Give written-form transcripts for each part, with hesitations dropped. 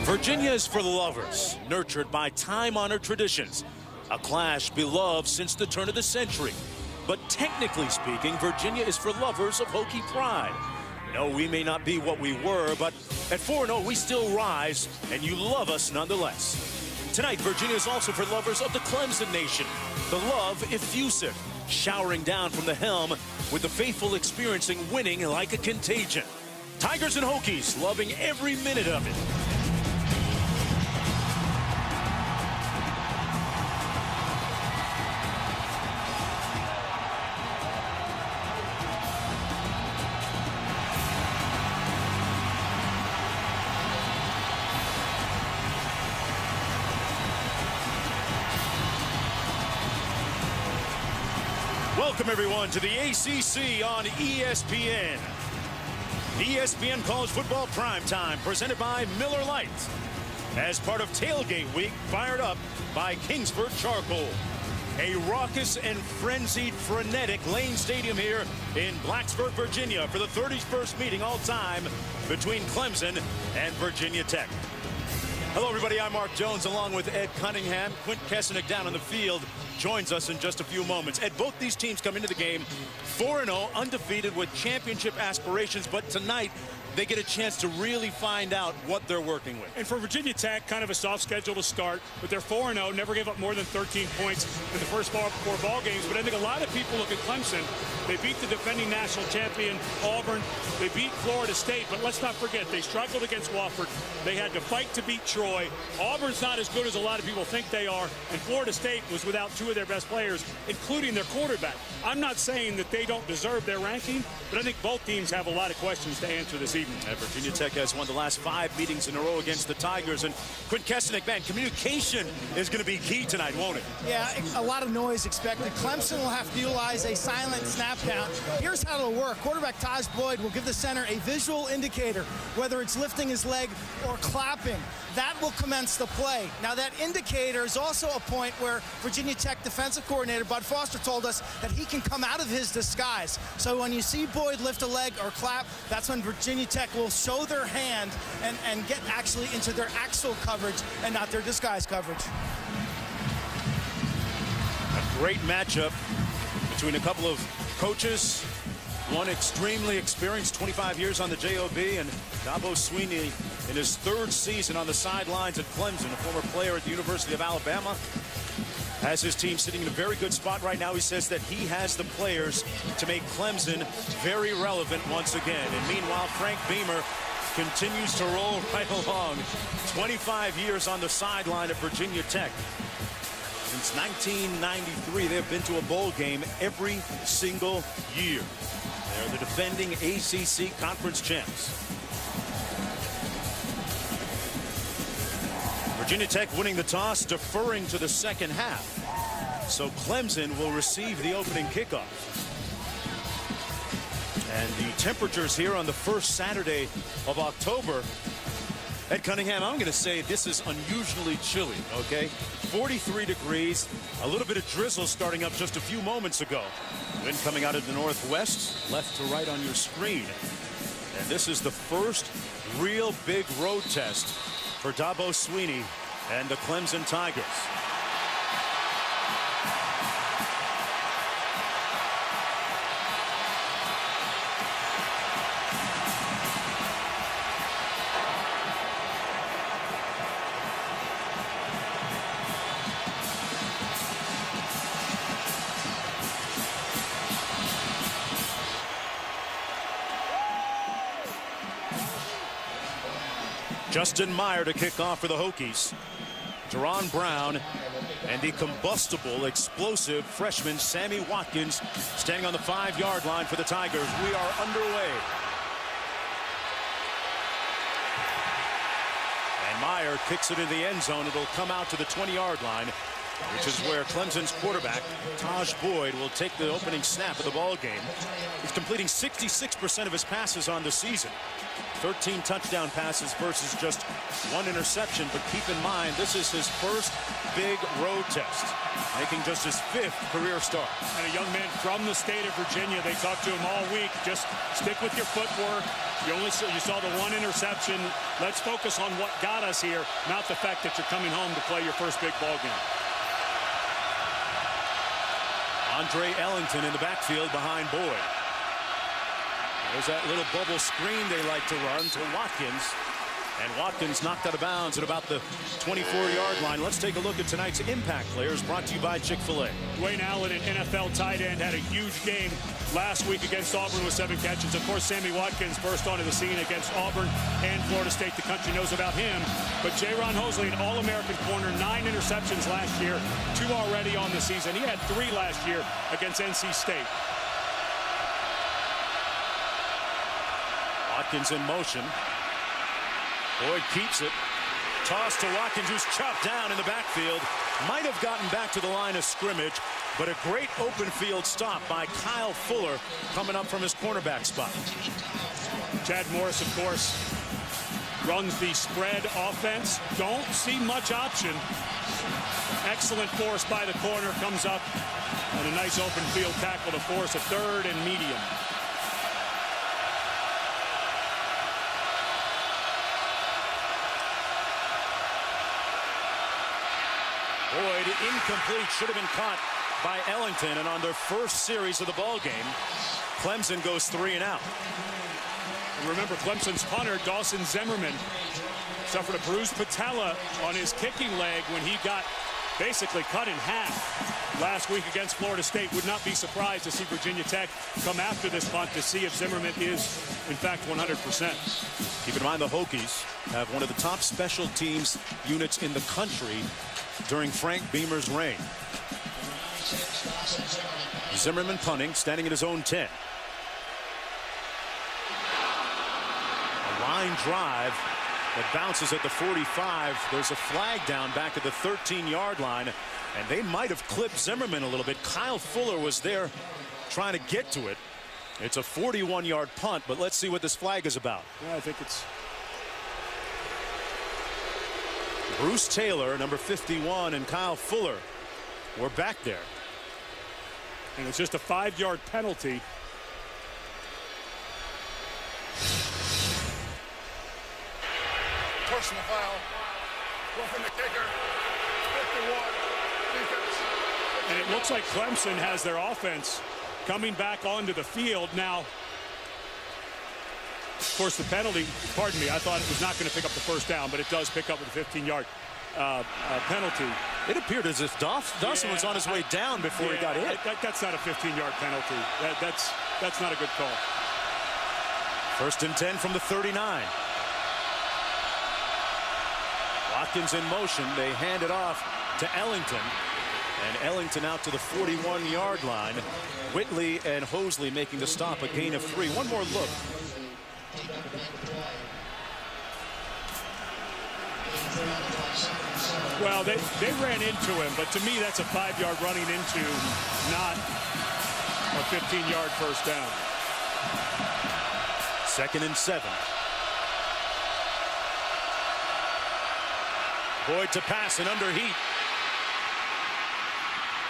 Virginia is for the lovers, nurtured by time-honored traditions. A clash beloved since the turn of the century. But technically speaking, Virginia is for lovers of Hokie pride. No, we may not be what we were, but at 4-0, we still rise, and you love us nonetheless. Tonight, Virginia is also for lovers of the Clemson Nation. The love effusive, showering down from the helm, with the faithful experiencing winning like a contagion. Tigers and Hokies loving every minute of it. Welcome, everyone, to the ACC on ESPN. ESPN College Football Primetime, presented by Miller Lite. As part of Tailgate Week, fired up by Kingsford Charcoal. A raucous and frenzied, frenetic Lane Stadium here in Blacksburg, Virginia, for the 31st meeting all-time between Clemson and Virginia Tech. Hello, everybody. I'm Mark Jones, along with Ed Cunningham. Quint Kessenich down on the field joins us in just a few moments. Ed, both these teams come into the game 4-0, undefeated with championship aspirations, but tonight they get a chance to really find out what they're working with. And for Virginia Tech, kind of a soft schedule to start, but they're 4-0, never gave up more than 13 points in the first four ball games. But I think a lot of people look at Clemson. They beat the defending national champion, Auburn. They beat Florida State, but let's not forget, they struggled against Wofford. They had to fight to beat Troy. Auburn's not as good as a lot of people think they are, and Florida State was without two of their best players, including their quarterback. I'm not saying that they don't deserve their ranking, but I think both teams have a lot of questions to answer this evening. Virginia Tech has won the last 5 meetings in a row against the Tigers, and Quint Kessenich, man, communication is going to be key tonight, won't it? Yeah, a lot of noise expected. Clemson will have to utilize a silent snap count. Here's how it'll work. Quarterback Tajh Boyd will give the center a visual indicator, whether it's lifting his leg or clapping. That will commence the play. Now, that indicator is also a point where Virginia Tech defensive coordinator Bud Foster told us that he can come out of his disguise. So when you see Boyd lift a leg or clap, that's when Virginia Tech will show their hand and get actually into their actual coverage and not their disguise coverage. A great matchup between a couple of coaches. One extremely experienced, 25 years on the JOB, and Dabo Swinney in his 3rd season on the sidelines at Clemson, a former player at the University of Alabama. Has his team sitting in a very good spot right now. He says that he has the players to make Clemson very relevant once again. And meanwhile, Frank Beamer continues to roll right along. 25 years on the sideline at Virginia Tech. Since 1993, they've been to a bowl game every single year. They're the defending ACC Conference champs. Virginia Tech winning the toss, deferring to the second half. So Clemson will receive the opening kickoff. And the temperatures here on the first Saturday of October. Ed Cunningham, I'm going to say this is unusually chilly, okay? 43 degrees, a little bit of drizzle starting up just a few moments ago. Wind coming out of the northwest, left to right on your screen. And this is the first real big road test for Dabo Swinney and the Clemson Tigers. Justin Meyer to kick off for the Hokies. Teron Brown and the combustible, explosive freshman Sammy Watkins standing on the 5-yard line for the Tigers. We are underway. And Meyer kicks it in the end zone. It'll come out to the 20-yard line, which is where Clemson's quarterback, Tajh Boyd, will take the opening snap of the ball game. He's completing 66% of his passes on the season. 13 touchdown passes versus just 1 interception. But keep in mind, this is his first big road test, making just his 5th career start. And a young man from the state of Virginia. They talked to him all week. Just stick with your footwork. You saw the 1 interception. Let's focus on what got us here, not the fact that you're coming home to play your first big ball game. Andre Ellington in the backfield behind Boyd. There's that little bubble screen they like to run to Watkins. And Watkins knocked out of bounds at about the 24-yard line. Let's take a look at tonight's impact players, brought to you by Chick-fil-A. Dwayne Allen, an NFL tight end, had a huge game last week against Auburn with 7 catches. Of course, Sammy Watkins burst onto the scene against Auburn and Florida State. The country knows about him. But Jaron Hosley, an All-American corner, 9 interceptions last year, 2 already on the season. He had 3 last year against NC State. Watkins in motion. Boyd keeps it. Toss to Watkins, who's chopped down in the backfield. Might have gotten back to the line of scrimmage, but a great open field stop by Kyle Fuller coming up from his cornerback spot. Chad Morris, of course, runs the spread offense. Don't see much option. Excellent force by the corner, comes up, and a nice open field tackle to force a 3rd and medium. Boyd incomplete, should have been caught by Ellington, and on their first series of the ball game, Clemson goes 3 and out. Remember, Clemson's punter, Dawson Zimmerman, suffered a bruised patella on his kicking leg when he got basically cut in half last week against Florida State. Would not be surprised to see Virginia Tech come after this punt to see if Zimmerman is, in fact, 100%. Keep in mind the Hokies have one of the top special teams units in the country during Frank Beamer's reign. Zimmerman punting, standing at his own 10. A line drive that bounces at the 45. There's a flag down back at the 13-yard line, and they might have clipped Zimmerman a little bit. Kyle Fuller was there trying to get to it. It's a 41-yard punt, but let's see what this flag is about. Yeah, I think it's Bruce Taylor, number 51, and Kyle Fuller were back there. And it's just a 5-yard penalty. Personal foul. Roughing the kicker. 51. Defense. And it looks like Clemson has their offense coming back onto the field now. Of course, the penalty, pardon me, I thought it was not going to pick up the first down, but it does pick up with a 15-yard penalty. It appeared as if Dawson was on his way down before he got hit. That's not a 15-yard penalty. That's not a good call. 1st and 10 from the 39. Watkins in motion. They hand it off to Ellington. And Ellington out to the 41-yard line. Whitley and Hosley making the stop, a gain of 3. One more look. Well, they ran into him, but to me that's a 5-yard running into, not a 15-yard first down. 2nd and 7. Boyd to pass and under heat.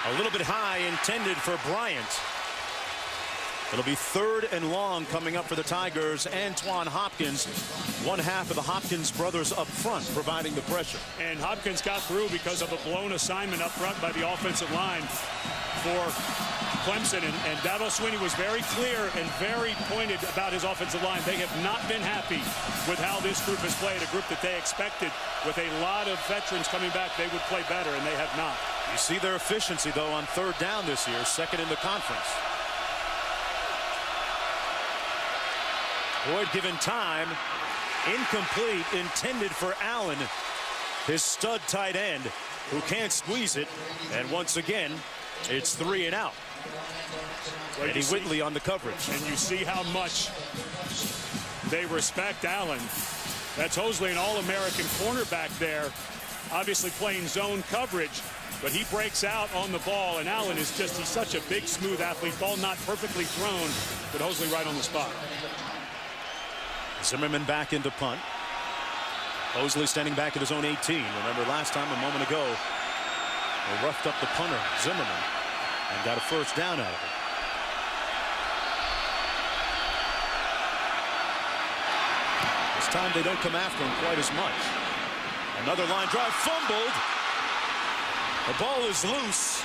A little bit high, intended for Bryant. It'll be 3rd and long coming up for the Tigers. Antoine Hopkins, one half of the Hopkins brothers up front, providing the pressure. And Hopkins got through because of a blown assignment up front by the offensive line for Clemson. And Dabo Swinney was very clear and very pointed about his offensive line. They have not been happy with how this group has played, a group that they expected with a lot of veterans coming back they would play better, and they have not. You see their efficiency, though, on 3rd down this year, 2nd in the conference. Boyd given time, incomplete, intended for Allen, his stud tight end, who can't squeeze it. And once again, it's 3 and out. Eddie Whitley on the coverage. And you see how much they respect Allen. That's Hosley, an All-American cornerback there, obviously playing zone coverage. But he breaks out on the ball, and Allen is just, he's such a big, smooth athlete. Ball not perfectly thrown, but Hosley right on the spot. Zimmerman back into punt. Mosley standing back at his own 18. Remember last time, a moment ago, they roughed up the punter, Zimmerman, and got a first down out of it. This time they don't come after him quite as much. Another line drive fumbled. The ball is loose.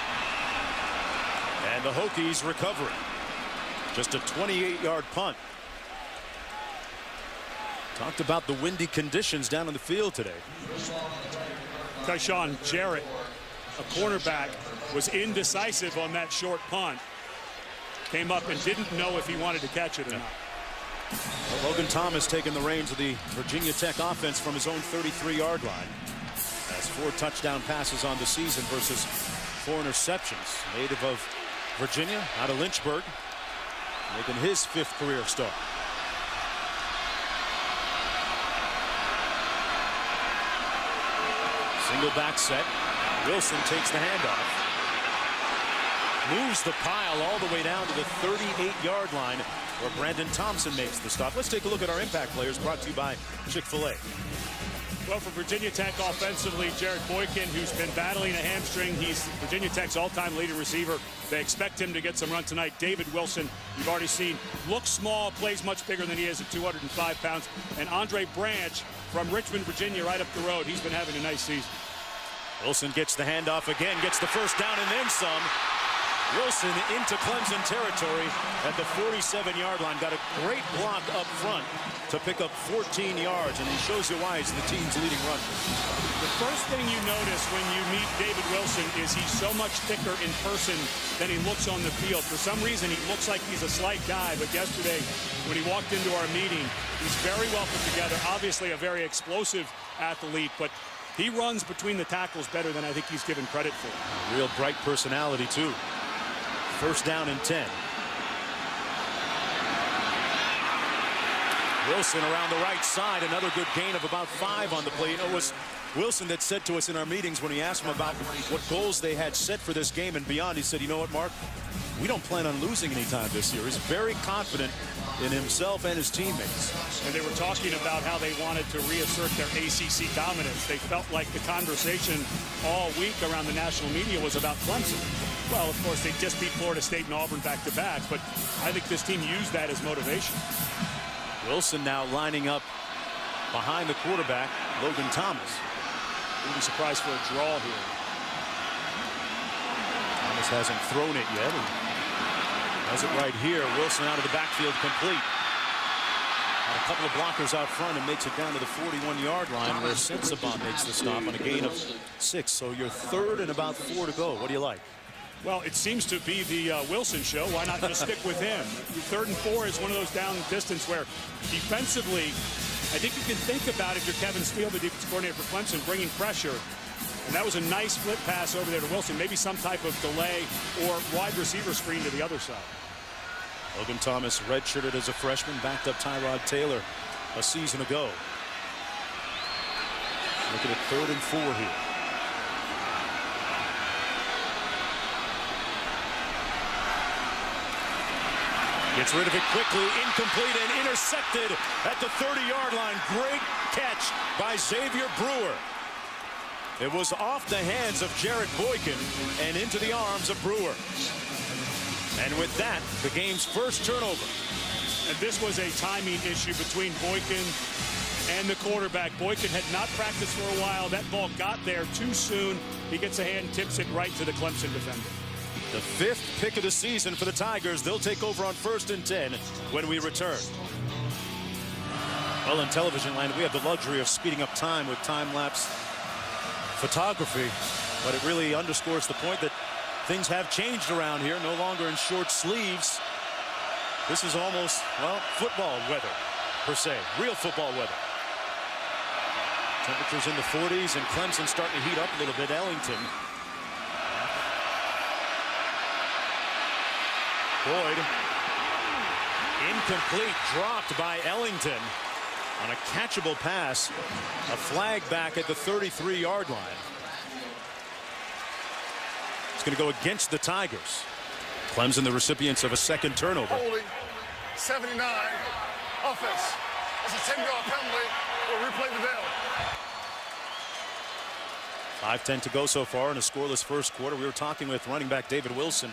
And the Hokies recovering. Just a 28-yard punt. Talked about the windy conditions down on the field today. Tyshawn Jarrett, a cornerback, was indecisive on that short punt. Came up and didn't know if he wanted to catch it or not. Well, Logan Thomas taking the reins of the Virginia Tech offense from his own 33-yard line. Has 4 touchdown passes on the season versus 4 interceptions. Native of Virginia, out of Lynchburg, making his 5th career start. Single back set. Wilson takes the handoff. Moves the pile all the way down to the 38-yard line where Brandon Thompson makes the stop. Let's take a look at our impact players, brought to you by Chick-fil-A. Well, for Virginia Tech offensively, Tajh Boyd, who's been battling a hamstring. He's Virginia Tech's all-time leading receiver. They expect him to get some run tonight. David Wilson, you've already seen, looks small, plays much bigger than he is at 205 pounds. And Andre Branch from Richmond, Virginia, right up the road. He's been having a nice season. Wilson gets the handoff again, gets the first down and then some. Wilson into Clemson territory at the 47-yard line. Got a great block up front to pick up 14 yards, and he shows you why he's the team's leading runner. The first thing you notice when you meet David Wilson is he's so much thicker in person than he looks on the field. For some reason, he looks like he's a slight guy, but yesterday when he walked into our meeting, he's very well put together. Obviously a very explosive athlete, but he runs between the tackles better than I think he's given credit for. A real bright personality, too. First down and 10. Wilson around the right side. Another good gain of about 5 on the play. You know, it was Wilson that said to us in our meetings when he asked him about what goals they had set for this game and beyond. He said, you know what, Mark? We don't plan on losing any time this year. He's very confident in himself and his teammates. And they were talking about how they wanted to reassert their ACC dominance. They felt like the conversation all week around the national media was about Clemson. Well, of course, they just beat Florida State and Auburn back-to-back, but I think this team used that as motivation. Wilson now lining up behind the quarterback, Logan Thomas. Wouldn't be surprised for a draw here. Thomas hasn't thrown it yet. And has it right here. Wilson out of the backfield, complete. Got a couple of blockers out front and makes it down to the 41-yard line where Sensabaugh makes the stop on a gain of 6. So you're 3rd and about 4 to go. What do you like? Well, it seems to be the Wilson show. Why not just stick with him? 3rd and 4 is one of those down distance where defensively, I think you can think about if you're Kevin Steele, the defense coordinator for Clemson, bringing pressure. And that was a nice flip pass over there to Wilson. Maybe some type of delay or wide receiver screen to the other side. Logan Thomas redshirted as a freshman, backed up Tyrod Taylor a season ago. Looking at 3rd and 4 here. Gets rid of it quickly, incomplete and intercepted at the 30-yard line. Great catch by Xavier Brewer. It was off the hands of Tajh Boyd and into the arms of Brewer. And with that, the game's first turnover. And this was a timing issue between Boykin and the quarterback. Boykin had not practiced for a while. That ball got there too soon. He gets a hand, tips it right to the Clemson defender. The 5th pick of the season for the Tigers. They'll take over on 1st and 10 when we return. Well, in television land, we have the luxury of speeding up time with time-lapse photography, but it really underscores the point that things have changed around here. No longer in short sleeves. This is almost, well, football weather, per se. Real football weather. Temperatures in the 40s, and Clemson starting to heat up a little bit. Ellington. Boyd. Incomplete, dropped by Ellington on a catchable pass. A flag back at the 33-yard line. It's going to go against the Tigers. Clemson, the recipients of a 2nd turnover. Holding, 79, offense. It's a 10-yard penalty. We'll replay the down. 5:10 to go so far in a scoreless first quarter. We were talking with running back David Wilson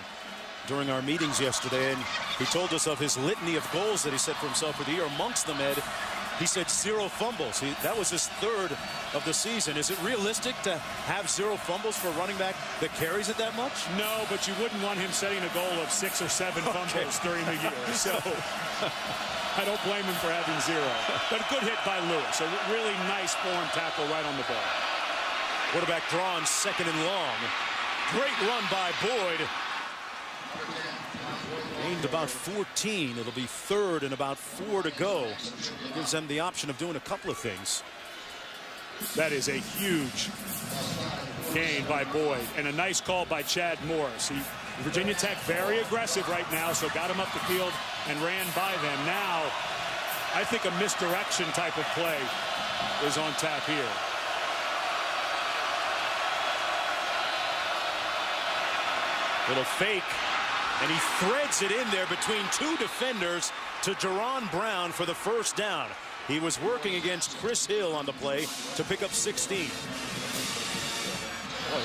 during our meetings yesterday, and he told us of his litany of goals that he set for himself for the year. Amongst them, Ed, he said 0 fumbles. That was his 3rd of the season. Is it realistic to have 0 fumbles for a running back that carries it that much? No, but you wouldn't want him setting a goal of 6 or 7 fumbles during the year. So I don't blame him for having 0. But a good hit by Lewis. A really nice form tackle right on the ball. Quarterback drawn 2nd and long. Great run by Boyd. Gained about 14. It'll be 3rd and about 4 to go. Gives them the option of doing a couple of things. That is a huge gain by Boyd, and a nice call by Chad Morris. Virginia Tech very aggressive right now, so got him up the field and ran by them. Now, I think a misdirection type of play is on tap here. Little fake, and he threads it in there between 2 defenders to Jerron Brown for the first down. He was working against Chris Hill on the play to pick up 16. Boy,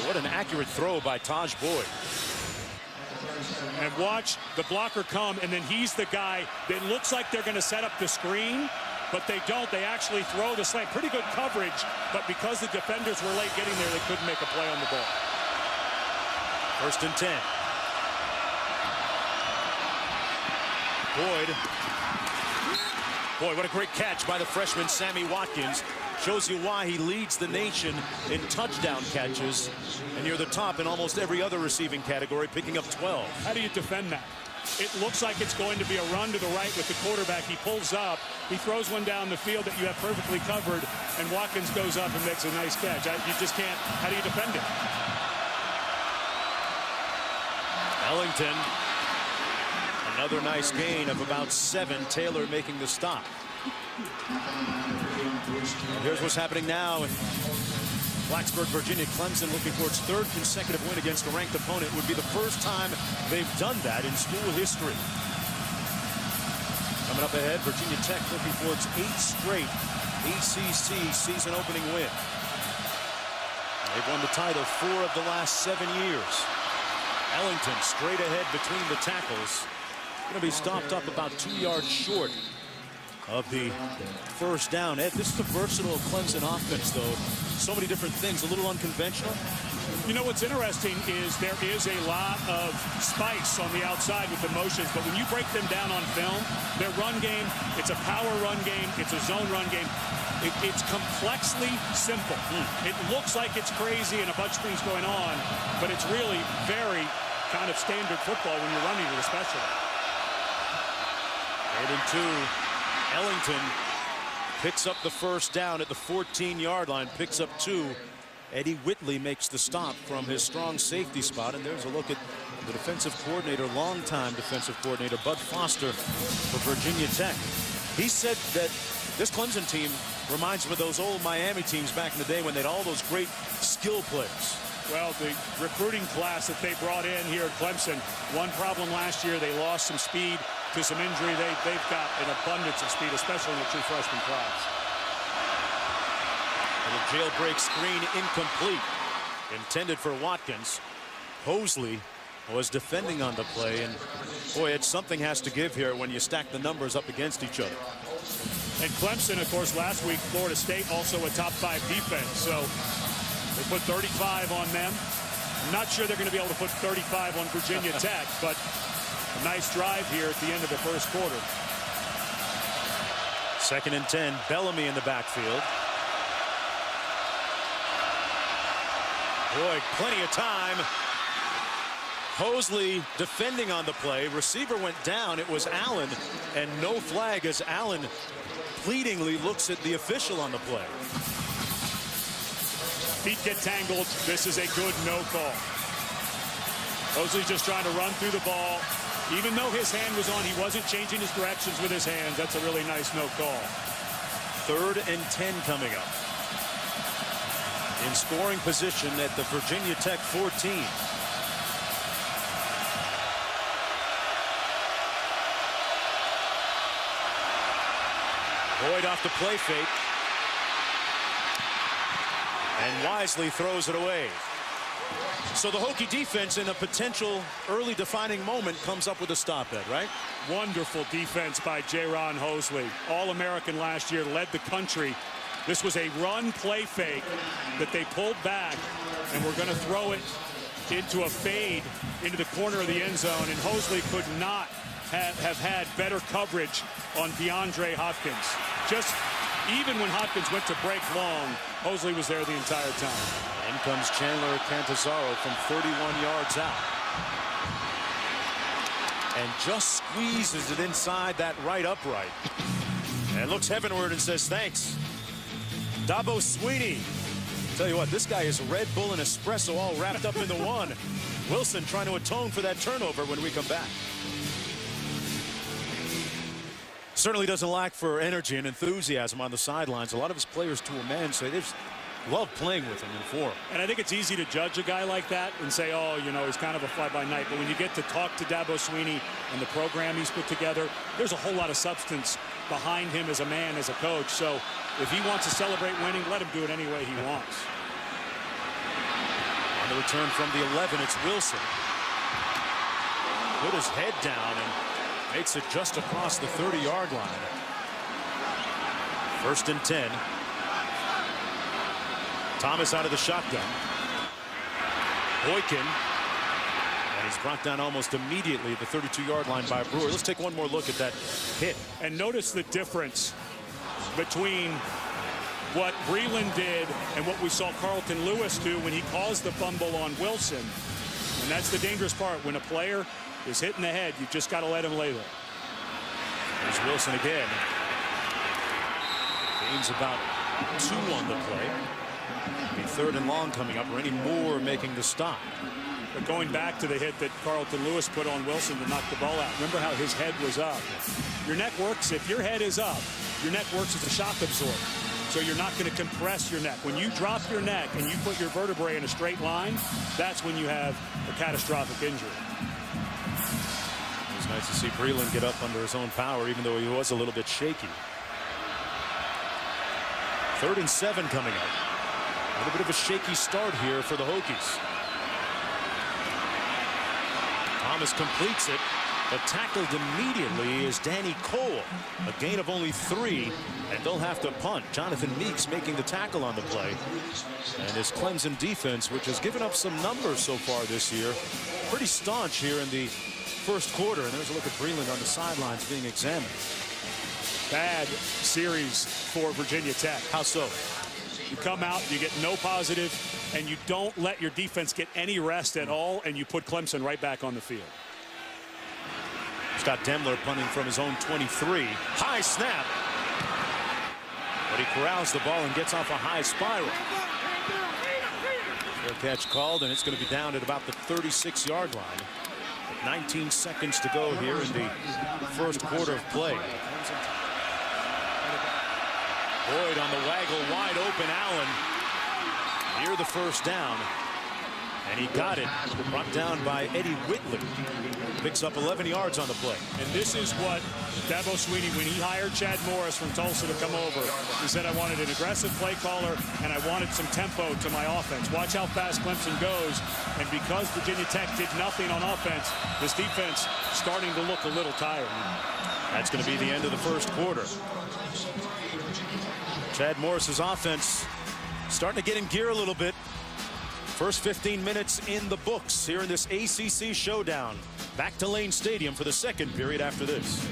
what an accurate throw by Tajh Boyd. And watch the blocker come, and then he's the guy that looks like they're going to set up the screen, but they don't. They actually throw the slant. Pretty good coverage, but because the defenders were late getting there, they couldn't make a play on the ball. 1st and 10. Boy, what a great catch by the freshman Sammy Watkins. Shows you why he leads the nation in touchdown catches, and near the top in almost every other receiving category, picking up 12. How do you defend that? It looks like it's going to be a run to the right with the quarterback. He pulls up, he throws one down the field that you have perfectly covered, and Watkins goes up and makes a nice catch. You just can't. How do you defend it? Ellington, another nice gain of about 7. Taylor making the stop. And here's what's happening now in Blacksburg, Virginia. Clemson looking for its 3rd consecutive win against a ranked opponent. It would be the first time they've done that in school history. Coming up ahead, Virginia Tech looking for its 8th straight ACC season opening win. They've won the title 4 of the last 7 years. Ellington straight ahead between the tackles. Going to be stopped up about 2 yards short of the first down. Ed, this is a versatile Clemson offense, though. So many different things, a little unconventional. You know what's interesting is there is a lot of spice on the outside with the motions, but when you break them down on film, their run game, it's a power run game, it's a zone run game. It's complexly simple. It looks like it's crazy and a bunch of things going on, but it's really very kind of standard football when you're running it, especially. 3rd and 2. Ellington picks up the first down at the 14-yard line, picks up 2. Eddie Whitley makes the stop from his strong safety spot, and there's a look at the defensive coordinator, longtime defensive coordinator Bud Foster for Virginia Tech. He said that this Clemson team reminds him of those old Miami teams back in the day when they had all those great skill players. Well, the recruiting class that they brought in here at Clemson, one problem last year, they lost some speed to some injury. They've got an abundance of speed, especially in the true freshman class. And a jailbreak screen incomplete. Intended for Watkins. Hosley was defending on the play, and boy, something has to give here when you stack the numbers up against each other. And Clemson, of course, last week, Florida State, also a top 5 defense. So they put 35 on them. I'm not sure they're going to be able to put 35 on Virginia Tech, but a nice drive here at the end of the first quarter. 2nd and 10. Bellamy in the backfield. Boy, plenty of time. Hosley defending on the play. Receiver went down. It was Allen, and no flag as Allen pleadingly looks at the official on the play. Feet get tangled. This is a good no call. Hosley's just trying to run through the ball. Even though his hand was on, he wasn't changing his directions with his hands. That's a really nice no call. 3rd and 10 coming up. In scoring position at the Virginia Tech 14. Boyd off the play fake. And wisely throws it away. So the Hokie defense in a potential early defining moment comes up with a stop at, right? Wonderful defense by Jaron Hosley. All-American last year, led the country. This was a run play fake that they pulled back, and we're going to throw it into a fade into the corner of the end zone, and Hosley could not have had better coverage on DeAndre Hopkins. Just even when Hopkins went to break long, Hosley was there the entire time. In comes Chandler Cantazzaro from 31 yards out. And just squeezes it inside that right upright. And looks heavenward and says thanks. Dabo Swinney. Tell you what, this guy is Red Bull and espresso all wrapped up into one. Wilson trying to atone for that turnover when we come back. Certainly doesn't lack for energy and enthusiasm on the sidelines. A lot of his players, to a man, say they just love playing with him and for him. And I think it's easy to judge a guy like that and say, oh, you know, he's kind of a fly-by-night. But when you get to talk to Dabo Swinney and the program he's put together, there's a whole lot of substance behind him as a man, as a coach. So if he wants to celebrate winning, let him do it any way he wants. On the return from the 11, it's Wilson. Put his head down and makes it just across the 30-yard line. 1st and 10. Thomas out of the shotgun. Boykin. And he's brought down almost immediately at the 32-yard line by Brewer. Let's take one more look at that hit. And notice the difference between what Breland did and what we saw Carlton Lewis do when he caused the fumble on Wilson. And that's the dangerous part. When a player is hit in the head, you just got to let him lay there. There's Wilson again. Gains about 2 on the play. Be 3rd and long coming up. Randy Moore making the stop. But going back to the hit that Carlton Lewis put on Wilson to knock the ball out, remember how his head was up. Your neck works, if your head is up, your neck works as a shock absorber. So you're not going to compress your neck. When you drop your neck and you put your vertebrae in a straight line, that's when you have a catastrophic injury. It's nice to see Breland get up under his own power, even though he was a little bit shaky. 3rd and 7 coming up. A little bit of a shaky start here for the Hokies. Thomas completes it, but tackled immediately is Danny Cole. A gain of only 3, and they'll have to punt. Jonathan Meeks making the tackle on the play. And this Clemson defense, which has given up some numbers so far this year, pretty staunch here in the 1st quarter. And there's a look at Breland on the sidelines being examined. Bad series for Virginia Tech. How so? You come out, you get no positive, and you don't let your defense get any rest at all, and you put Clemson right back on the field. Scott Demler punting from his own 23. High snap. But he corrals the ball and gets off a high spiral. Fair catch called, and it's going to be down at about the 36-yard line. 19 seconds to go here in the 1st quarter of play. Boyd on the waggle, wide open. Allen near the 1st down. And he got it. Brought down by Eddie Whitley. Picks up 11 yards on the play. And this is what Dabo Swinney, when he hired Chad Morris from Tulsa to come over, he said, I wanted an aggressive play caller and I wanted some tempo to my offense. Watch how fast Clemson goes. And because Virginia Tech did nothing on offense, this defense starting to look a little tired. That's going to be the end of the 1st quarter. Chad Morris's offense starting to get in gear a little bit. First 15 minutes in the books here in this ACC showdown. Back to Lane Stadium for the 2nd period after this.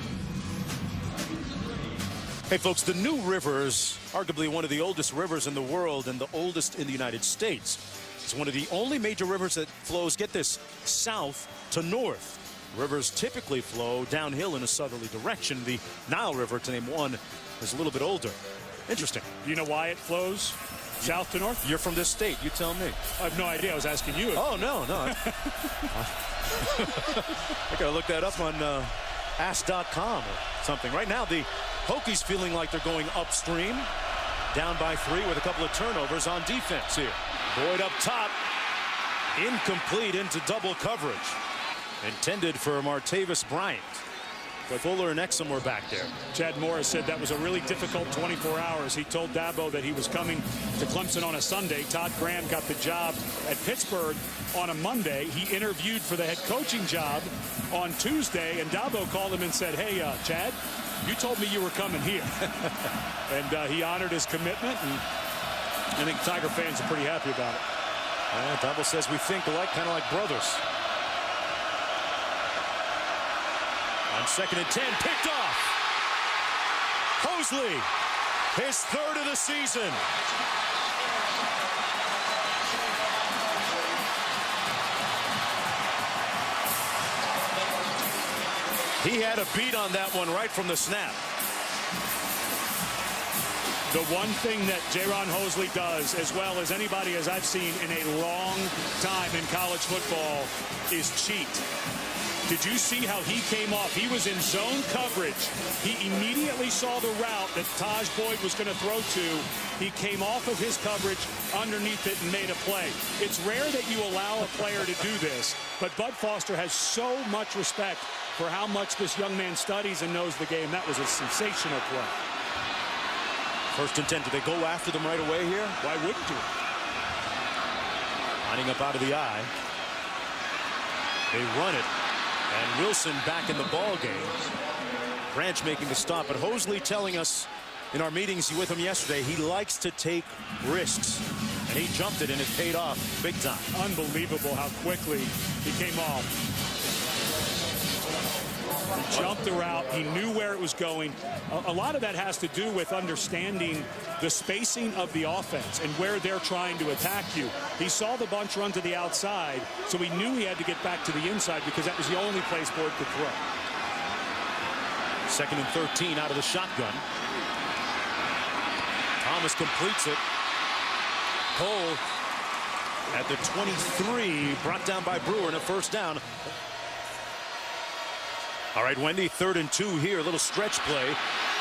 Hey folks, the New River is arguably one of the oldest rivers in the world and the oldest in the United States. It's one of the only major rivers that flows, get this, south to north. Rivers typically flow downhill in a southerly direction. The Nile River, to name one, is a little bit older. Interesting. Do you know why it flows south to north? You're from this state. You tell me. I have no idea. I was asking you. Oh, no. I got to look that up on ask.com or something. Right now, the Hokies feeling like they're going upstream. Down by 3 with a couple of turnovers on defense here. Boyd up top. Incomplete into double coverage. Intended for Martavis Bryant. But Fuller and Exum were back there. Chad Morris said that was a really difficult 24 hours. He told Dabo that he was coming to Clemson on a Sunday. Todd Graham got the job at Pittsburgh on a Monday. He interviewed for the head coaching job on Tuesday, and Dabo called him and said, hey, Chad, you told me you were coming here. And he honored his commitment, and I think Tiger fans are pretty happy about it. Dabo says we think alike, kind of like brothers. On 2nd and 10, picked off. Hosley, his 3rd of the season. He had a beat on that one right from the snap. The one thing that Jaron Hosley does, as well as anybody as I've seen in a long time in college football, is cheat. Did you see how he came off? He was in zone coverage. He immediately saw the route that Tajh Boyd was going to throw to. He came off of his coverage underneath it and made a play. It's rare that you allow a player to do this, but Bud Foster has so much respect for how much this young man studies and knows the game. That was a sensational play. 1st and 10. Do they go after them right away here? Why wouldn't you? Lining up out of the eye. They run it. And Wilson back in the ball game. Branch making the stop, but Hosley telling us in our meetings with him yesterday, he likes to take risks. And he jumped it, and it paid off big time. Unbelievable how quickly he came off. He jumped the route. He knew where it was going. A lot of that has to do with understanding the spacing of the offense and where they're trying to attack you. He saw the bunch run to the outside, so he knew he had to get back to the inside because that was the only place Boyd could throw. 2nd and 13 out of the shotgun. Thomas completes it. Cole at the 23, brought down by Brewer, and a 1st down. All right, Wendy, 3rd and 2 here. A little stretch play.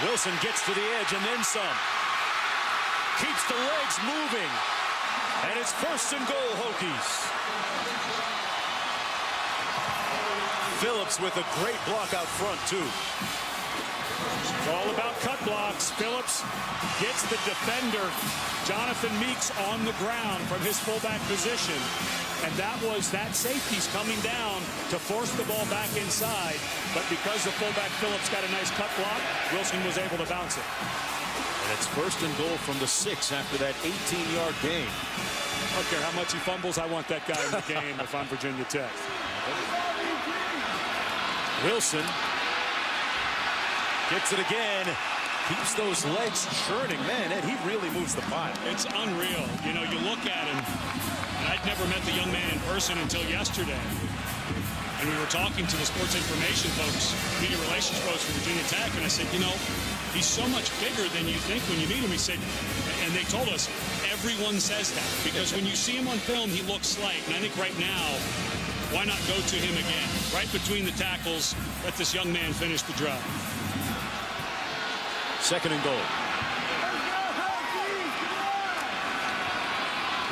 Wilson gets to the edge and then some. Keeps the legs moving. And it's 1st and goal, Hokies. Phillips with a great block out front, too. It's all about cut blocks. Phillips gets the defender, Jonathan Meeks, on the ground from his fullback position. And that safety's coming down to force the ball back inside. But because the fullback Phillips got a nice cut block, Wilson was able to bounce it. And it's 1st and goal from the 6 after that 18-yard gain. I don't care how much he fumbles. I want that guy in the game if I'm Virginia Tech. Wilson gets it again. Keeps those legs churning. Man, Ed, he really moves the pile. It's unreal. You know, you look at him. I'd never met the young man in person until yesterday. And we were talking to the sports information folks, media relations folks from Virginia Tech, and I said, you know, he's so much bigger than you think when you meet him. He said, and they told us, everyone says that. Because when you see him on film, he looks slight. And I think right now, why not go to him again? Right between the tackles, let this young man finish the drive. 2nd and goal.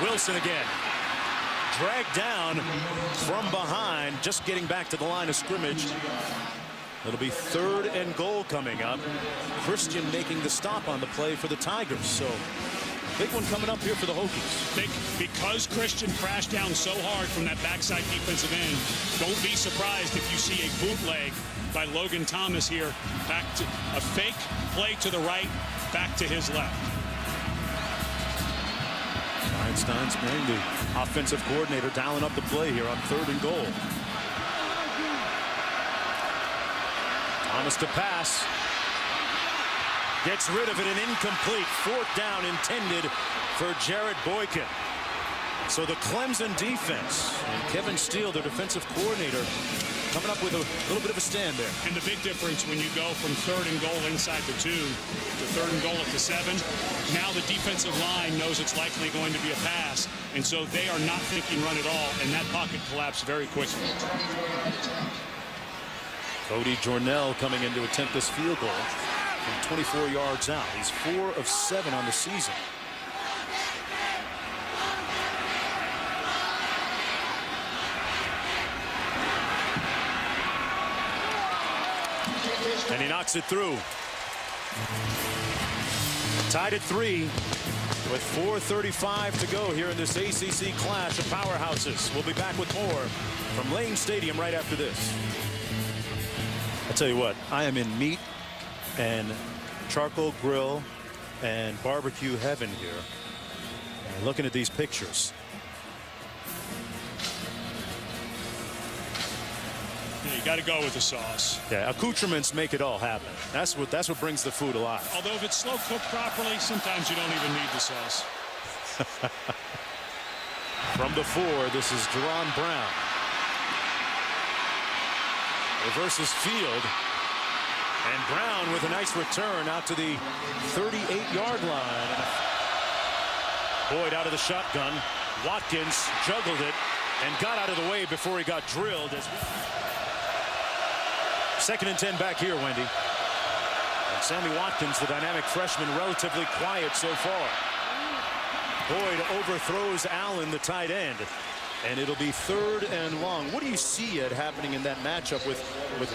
Wilson again. Dragged down from behind, just getting back to the line of scrimmage. It'll be 3rd and goal coming up. Christian making the stop on the play for the Tigers. So big one coming up here for the Hokies. Because Christian crashed down so hard from that backside defensive end, don't be surprised if you see a bootleg by Logan Thomas here. Back to a fake play to the right, back to his left. Einstein's playing the offensive coordinator, dialing up the play here on 3rd and goal. Thomas to pass. Gets rid of it, an incomplete 4th down intended for Jared Boykin. So the Clemson defense and Kevin Steele, their defensive coordinator, coming up with a little bit of a stand there. And the big difference when you go from 3rd and goal inside the 2 to 3rd and goal at the 7, now the defensive line knows it's likely going to be a pass, and so they are not thinking run at all, and that pocket collapsed very quickly. Cody Jornell coming in to attempt this field goal from 24 yards out. He's 4 of 7 on the season. And he knocks it through. Tied at 3 with 4:35 to go here in this ACC clash of powerhouses. We'll be back with more from Lane Stadium right after this. I tell you what, I am in meat and charcoal grill and barbecue heaven here. And looking at these pictures. Yeah, you got to go with the sauce. Yeah, accoutrements make it all happen. That's what brings the food alive. Although if it's slow cooked properly, sometimes you don't even need the sauce. From the 4, this is Jerron Brown. Reverses field. And Brown with a nice return out to the 38-yard line. Boyd out of the shotgun. Watkins juggled it and got out of the way before he got drilled. Second and 10 back here, Wendy. And Sammy Watkins, the dynamic freshman, relatively quiet so far. Boyd overthrows Allen, the tight end. And it'll be 3rd and long. What do you see happening in that matchup with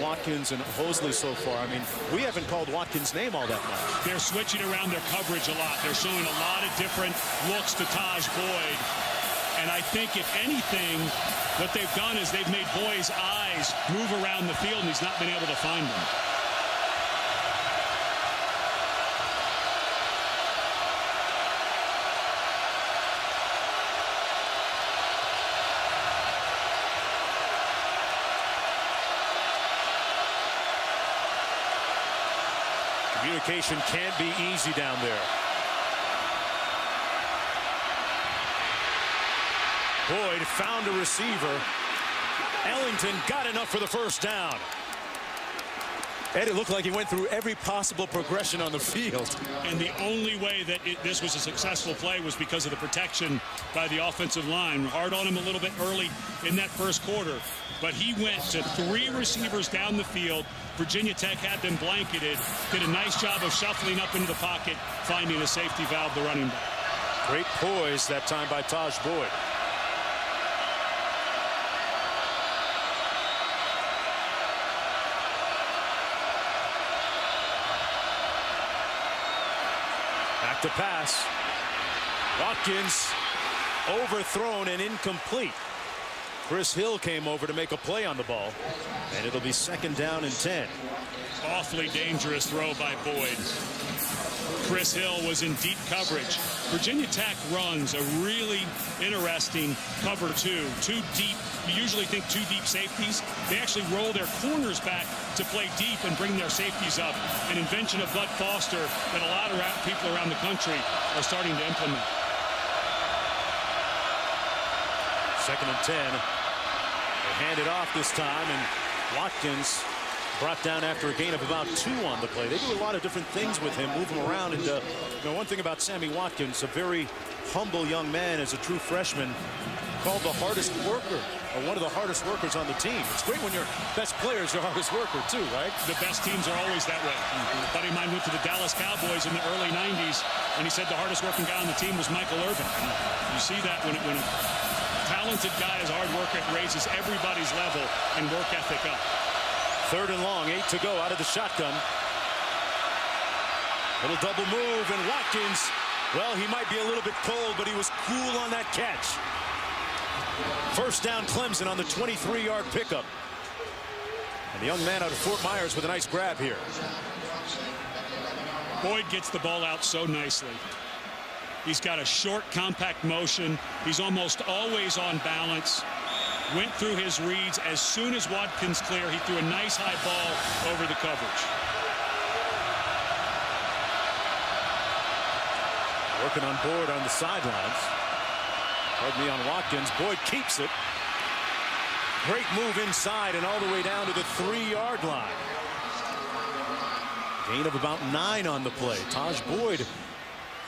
Watkins and Hosley so far? I mean, we haven't called Watkins' name all that much. They're switching around their coverage a lot. They're showing a lot of different looks to Tajh Boyd. And I think, if anything, what they've done is they've made Boyd's eyes move around the field, and he's not been able to find them. Communication can't be easy down there. Boyd found a receiver. Ellington got enough for the first down. And it looked like he went through every possible progression on the field. And the only way that this was a successful play was because of the protection by the offensive line. Hard on him a little bit early in that first quarter. But he went to 3 receivers down the field. Virginia Tech had them blanketed. Did a nice job of shuffling up into the pocket, finding a safety valve, the running back. Great poise that time by Tajh Boyd. Back to pass. Watkins overthrown and incomplete. Chris Hill came over to make a play on the ball, and it'll be 2nd down and 10. Awfully dangerous throw by Boyd. Chris Hill was in deep coverage. Virginia Tech runs a really interesting cover 2. Too deep. You usually think 2 deep safeties. They actually roll their corners back to play deep and bring their safeties up. An invention of Bud Foster that a lot of people around the country are starting to implement. 2nd and 10. They hand it off this time, and Watkins brought down after a gain of about 2 on the play. They do a lot of different things with him, move him around. And one thing about Sammy Watkins, a very humble young man as a true freshman, called the hardest worker, or one of the hardest workers on the team. It's great when your best player is your hardest worker too, right? The best teams are always that way. A buddy of mine went to the Dallas Cowboys in the early 90s, and he said the hardest working guy on the team was Michael Irvin. You see that when a talented guy is a hard worker, it raises everybody's level and work ethic up. 3rd and long, 8 to go out of the shotgun. Little double move, and Watkins, well, he might be a little bit cold, but he was cool on that catch. 1st down, Clemson on the 23-yard pickup. And the young man out of Fort Myers with a nice grab here. Boyd gets the ball out so nicely. He's got a short, compact motion. He's almost always on balance. Went through his reads. As soon as Watkins clear, he threw a nice high ball over the coverage. Working on Boyd on the sidelines. Pardon me, on Watkins. Boyd keeps it. Great move inside and all the way down to the 3-yard line. Gain of about 9 on the play. Tajh Boyd,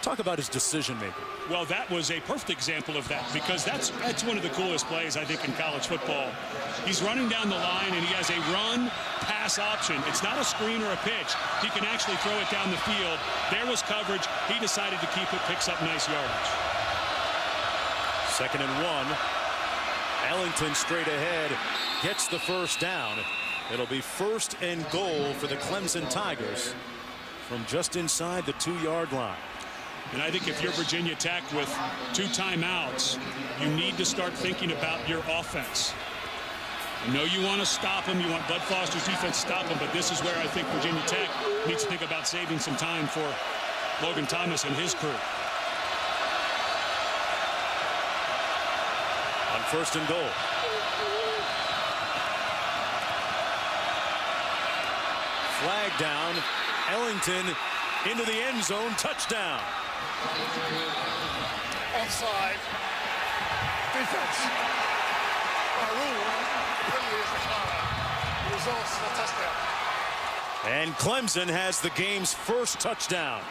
talk about his decision making. Well, that was a perfect example of that, because that's one of the coolest plays, I think, in college football. He's running down the line, and he has a run-pass option. It's not a screen or a pitch. He can actually throw it down the field. There was coverage. He decided to keep it, picks up nice yardage. 2nd and 1. Ellington straight ahead, gets the 1st down. It'll be 1st and goal for the Clemson Tigers from just inside the 2-yard line. And I think if you're Virginia Tech with 2 timeouts, you need to start thinking about your offense. I know you want to stop him. You want Bud Foster's defense to stop him, but this is where I think Virginia Tech needs to think about saving some time for Logan Thomas and his crew. On 1st and goal. Flag down. Ellington into the end zone. Touchdown. Offside. Defense. By rule, penalty is the results a touchdown. And Clemson has the game's first touchdown.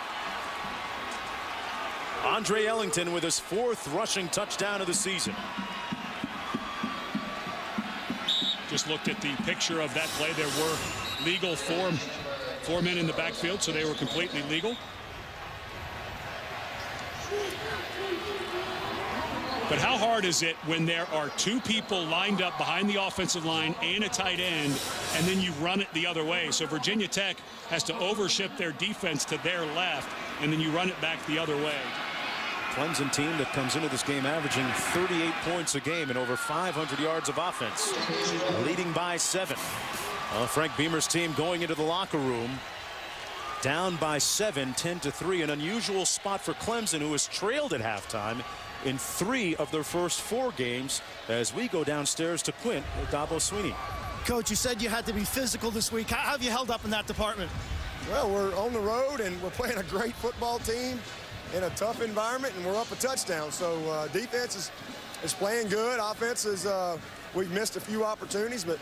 Andre Ellington with his 4th rushing touchdown of the season. Just looked at the picture of that play. There were legal four men in the backfield, so they were completely legal. But how hard is it when there are 2 people lined up behind the offensive line and a tight end, and then you run it the other way? So Virginia Tech has to overship their defense to their left, and then you run it back the other way. Clemson team that comes into this game averaging 38 points a game and over 500 yards of offense, leading by 7. Frank Beamer's team going into the locker room down by 7, 10-3. An unusual spot for Clemson, who has trailed at halftime in 3 of their first 4 games, as we go downstairs to Quint with Dabo Sweeney. Coach, you said you had to be physical this week. How have you held up in that department? Well, we're on the road and we're playing a great football team in a tough environment, and we're up a touchdown. So defense is playing good. Offense is we've missed a few opportunities, but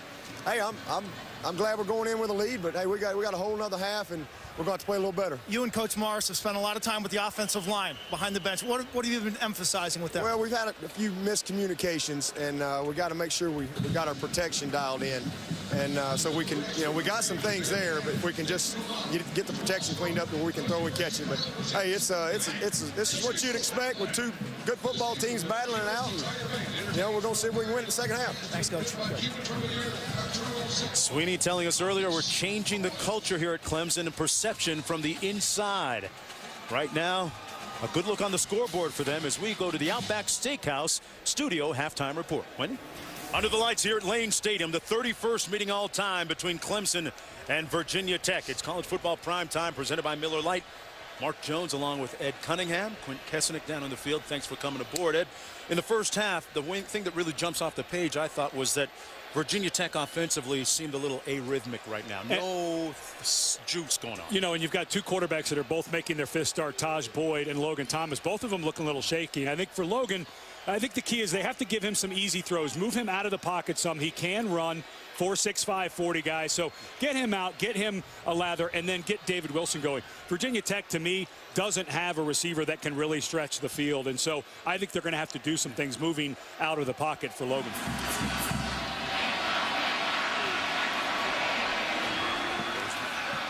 hey, I'm glad we're going in with a lead. But hey, we got a whole another half, and we're going to play a little better. You and Coach Morris have spent a lot of time with the offensive line behind the bench. What have you been emphasizing with them? Well, we've had a few miscommunications, and we got to make sure we got our protection dialed in. And so we can, we got some things there, but if we can just get the protection cleaned up, then we can throw and catch it. But hey, this is what you'd expect with 2 good football teams battling it out, and we're going to see if we can win in the second half. Thanks, Coach. Sweeney telling us earlier we're changing the culture here at Clemson and perception from the inside. Right now, a good look on the scoreboard for them as we go to the Outback Steakhouse studio halftime report. Wendy? Under the lights here at Lane Stadium, the 31st meeting all time between Clemson and Virginia Tech. It's college football prime time presented by Miller Lite. Mark Jones along with Ed Cunningham. Quint Kessenich down on the field. Thanks for coming aboard, Ed. In the first half, the thing that really jumps off the page, I thought, was that Virginia Tech offensively seemed a little arrhythmic right now. No juice going on. And you've got 2 quarterbacks that are both making their 5th start, Tajh Boyd and Logan Thomas. Both of them looking a little shaky. I think for Logan, I think the key is they have to give him some easy throws, move him out of the pocket some. He can run 4.65 40 guys. So get him out, get him a lather, and then get David Wilson going. Virginia Tech, to me, doesn't have a receiver that can really stretch the field. And so I think they're going to have to do some things moving out of the pocket for Logan.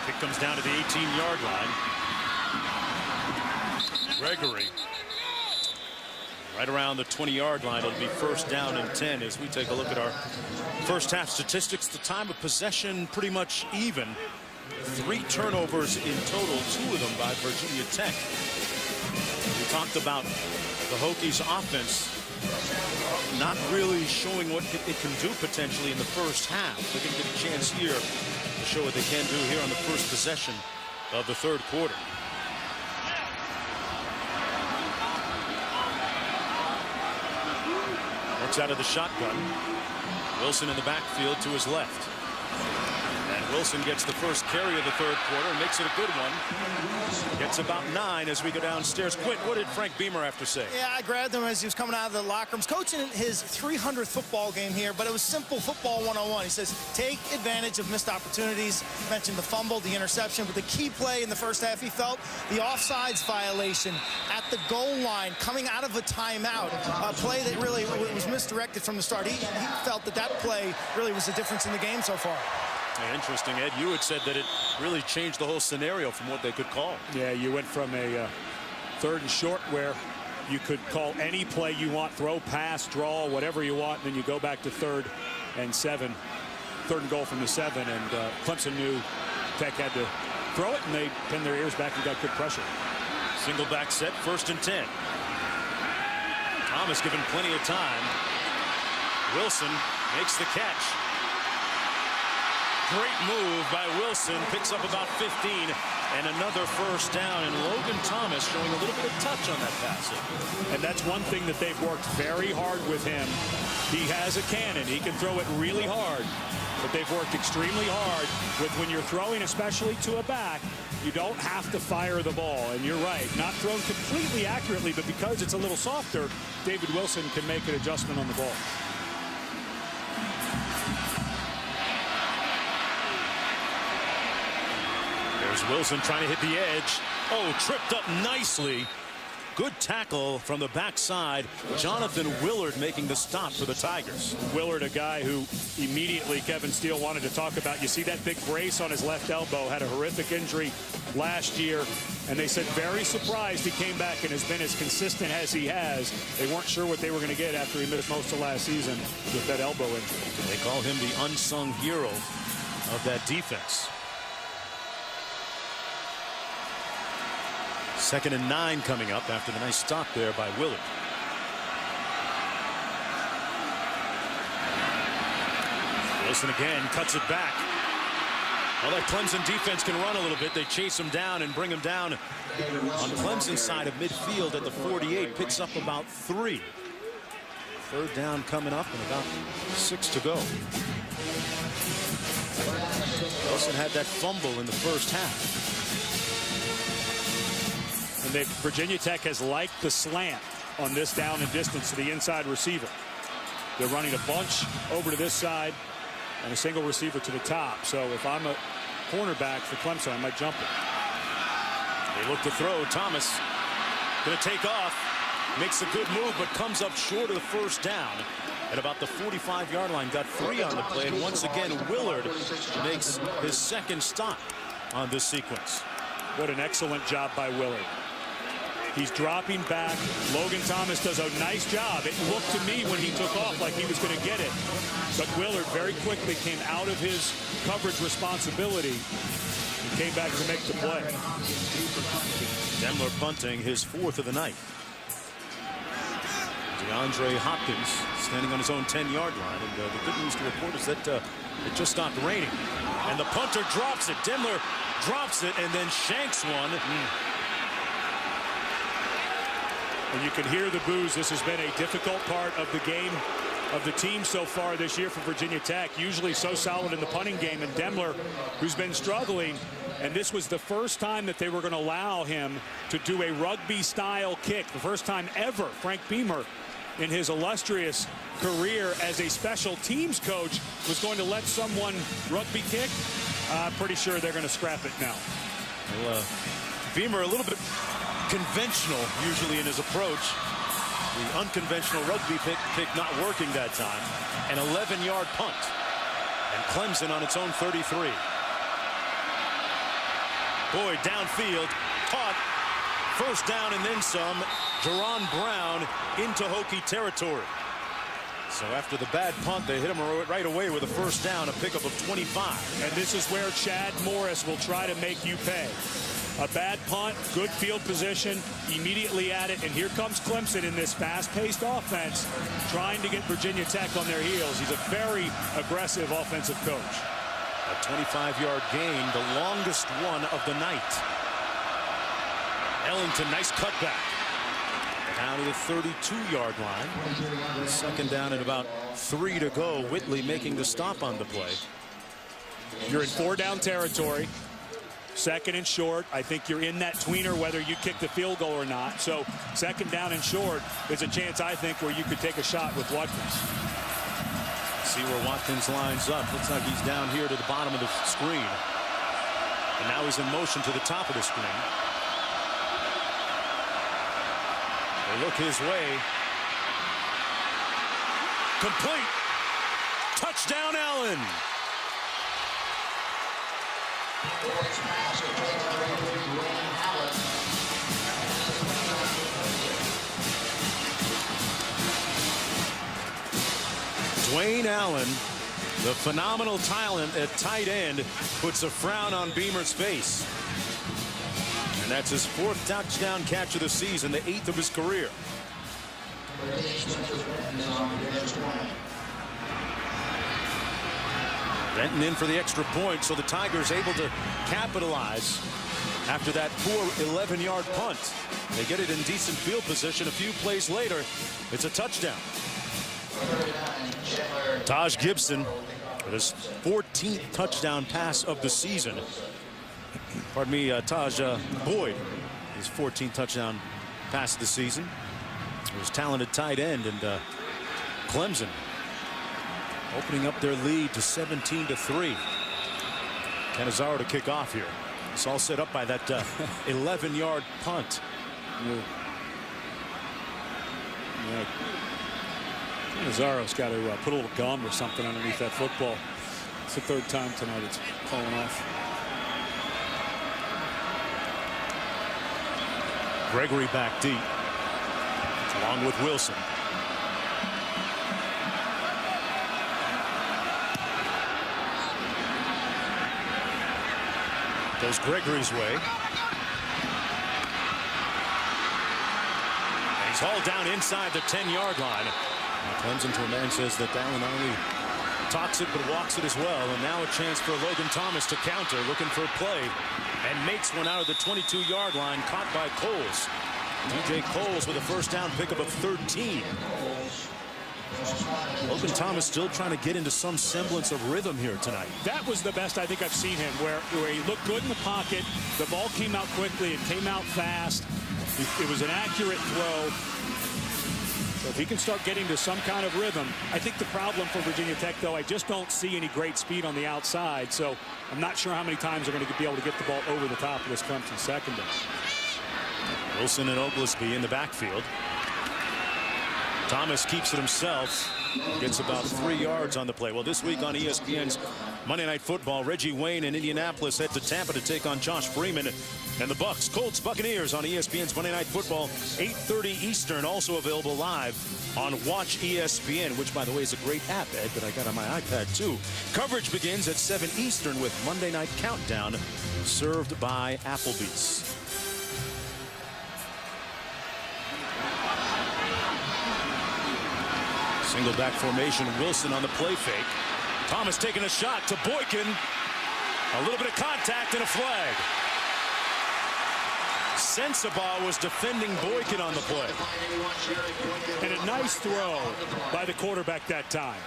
Kick comes down to the 18-yard line. Gregory right around the 20-yard line. It'll be 1st down and 10 as we take a look at our first half statistics. The time of possession pretty much even. 3 turnovers in total, 2 of them by Virginia Tech. We talked about the Hokies offense not really showing what it can do potentially in the first half. They're going to get a chance here to show what they can do here on the first possession of the 3rd quarter. Works out of the shotgun. Wilson in the backfield to his left. And Wilson gets the first carry of the 3rd quarter and makes it a good one. Gets about 9 as we go downstairs. Quint, what did Frank Beamer have to say? Yeah, I grabbed him as he was coming out of the locker room. He's coaching his 300th football game here, but it was simple football 101. He says, take advantage of missed opportunities. Mentioned the fumble, the interception, but the key play in the first half, he felt the offsides violation at the goal line coming out of a timeout, a play that really was misdirected from the start. He felt that play really was the difference in the game so far. Interesting, Ed. You had said that it really changed the whole scenario from what they could call. Yeah, you went from a 3rd and short where you could call any play you want, throw, pass, draw, whatever you want, and then you go back to 3rd and 7. 3rd and goal from the 7, and Clemson knew Tech had to throw it, and they pinned their ears back and got good pressure. Single back set, 1st and 10. Thomas given plenty of time. Wilson makes the catch. Great move by Wilson, picks up about 15, and another 1st down, and Logan Thomas showing a little bit of touch on that pass. And that's one thing that they've worked very hard with him. He has a cannon. He can throw it really hard, but they've worked extremely hard with when you're throwing, especially to a back, you don't have to fire the ball. And you're right, not thrown completely accurately, but because it's a little softer, David Wilson can make an adjustment on the ball. There's Wilson trying to hit the edge. Oh, tripped up nicely. Good tackle from the backside. Jonathan Willard making the stop for the Tigers. Willard, a guy who immediately Kevin Steele wanted to talk about. You see that big brace on his left elbow, had a horrific injury last year, and they said very surprised he came back and has been as consistent as he has. They weren't sure what they were going to get after he missed most of last season with that elbow injury. They call him the unsung hero of that defense. 2nd and 9 coming up after the nice stop there by Willard. Wilson again cuts it back. Well, that Clemson defense can run a little bit. They chase him down and bring him down on Clemson's side of midfield at the 48. Picks up about 3. 3rd down coming up and about 6 to go. Wilson had that fumble in the 1st half. And Virginia Tech has liked the slant on this down and distance to the inside receiver. They're running a bunch over to this side and a single receiver to the top. So if I'm a cornerback for Clemson, I might jump it. They look to throw. Thomas going to take off. Makes a good move, but comes up short of the 1st down at about the 45-yard line. Got 3 on the play, and once again Willard makes his 2nd stop on this sequence. What an excellent job by Willard. He's dropping back. Logan Thomas does a nice job. It looked to me when he took off like he was going to get it. But Willard very quickly came out of his coverage responsibility and came back to make the play. Demler punting his 4th of the night. DeAndre Hopkins standing on his own 10-yard line. And the good news to report is that it just stopped raining. And the punter drops it. Demler drops it and then shanks one. And you can hear the boos. This has been a difficult part of the game, of the team so far this year for Virginia Tech. Usually so solid in the punting game. And Demler, who's been struggling, and this was the first time that they were going to allow him to do a rugby-style kick. The first time ever Frank Beamer, in his illustrious career as a special teams coach, was going to let someone rugby kick. I'm pretty sure they're going to scrap it now. Well, Beamer a little bit conventional usually in his approach. The unconventional rugby pick not working that time. An 11-yard punt. And Clemson on its own 33. Boyd downfield, caught. 1st down and then some. Jerron Brown into Hokie territory. So after the bad punt, they hit him right away with a 1st down, a pickup of 25. And this is where Chad Morris will try to make you pay. A bad punt, good field position, immediately at it, and here comes Clemson in this fast-paced offense, trying to get Virginia Tech on their heels. He's a very aggressive offensive coach. A 25-yard gain, the longest one of the night. Ellington, nice cutback. Down to the 32-yard line. 2nd down and about 3 to go. Whitley making the stop on the play. You're in 4-down territory. 2nd and short. I think you're in that tweener whether you kick the field goal or not. So 2nd down and short is a chance, I think, where you could take a shot with Watkins. See where Watkins lines up. Looks like he's down here to the bottom of the screen. And now he's in motion to the top of the screen. They look his way. Complete. Touchdown, Allen. Dwayne Allen The phenomenal talent at tight end puts a frown on Beamer's face. And that's his 4th touchdown catch of the season, the 8th of his career. Benton in for the extra point, so the Tigers able to capitalize after that poor 11-yard punt. They get it in decent field position. A few plays later, it's a touchdown. Taj Gibson with his 14th touchdown pass of the season. Pardon me, Tajh Boyd, his 14th touchdown pass of the season. It was talented tight end, and Clemson opening up their lead to 17-3. Canizaro to kick off here. It's all set up by that 11-yard punt. Yeah. Canizaro's got to put a little gum or something underneath that football. It's the 3rd time tonight it's falling off. Gregory back deep, along with Wilson. Goes Gregory's way. And he's hauled down inside the 10-yard line. Clemson to a man says that Allen not only talks it but walks it as well. And now a chance for Logan Thomas to counter, looking for a play, and makes one out of the 22-yard line, caught by Coles. DJ Coles with a first down pickup of 13. Logan Thomas still trying to get into some semblance of rhythm here tonight. That was the best I think I've seen him, where he looked good in the pocket. The ball came out quickly. It came out fast. It was an accurate throw. So if he can start getting to some kind of rhythm. I think the problem for Virginia Tech, though, I just don't see any great speed on the outside. So I'm not sure how many times they're going to be able to get the ball over the top of this Clemson secondary. Wilson and Oglesby in the backfield. Thomas keeps it himself. Gets about 3 yards on the play. Well, this week on ESPN's Monday Night Football, Reggie Wayne in Indianapolis head to Tampa to take on Josh Freeman and the Bucks. Colts Buccaneers on ESPN's Monday Night Football, 8:30 Eastern. Also available live on Watch ESPN, which, by the way, is a great app, Ed, that I got on my iPad, too. Coverage begins at 7 Eastern with Monday Night Countdown, served by Applebee's. Single back formation. Wilson on the play fake. Thomas taking a shot to Boykin. A little bit of contact and a flag. Sensabaugh was defending Boykin on the play. And a nice throw by the quarterback that time.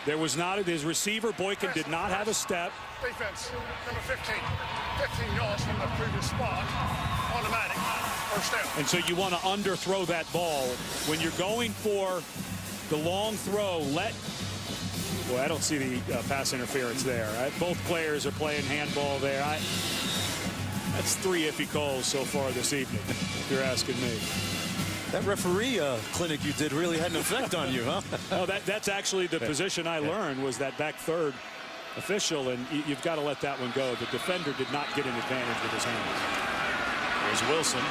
There was not his receiver. Boykin did not have a step. Defense, number 15. 15 yards from the previous spot. Automatic. First down. And so you want to underthrow that ball. When you're going for the long throw, boy, I don't see the pass interference there. Both players are playing handball there. That's 3 iffy calls so far this evening, if you're asking me. That referee clinic you did really had an effect on you, huh? No, that's actually the position I learned, was that back third official, and you've got to let that one go. The defender did not get an advantage with his hands. There's Wilson.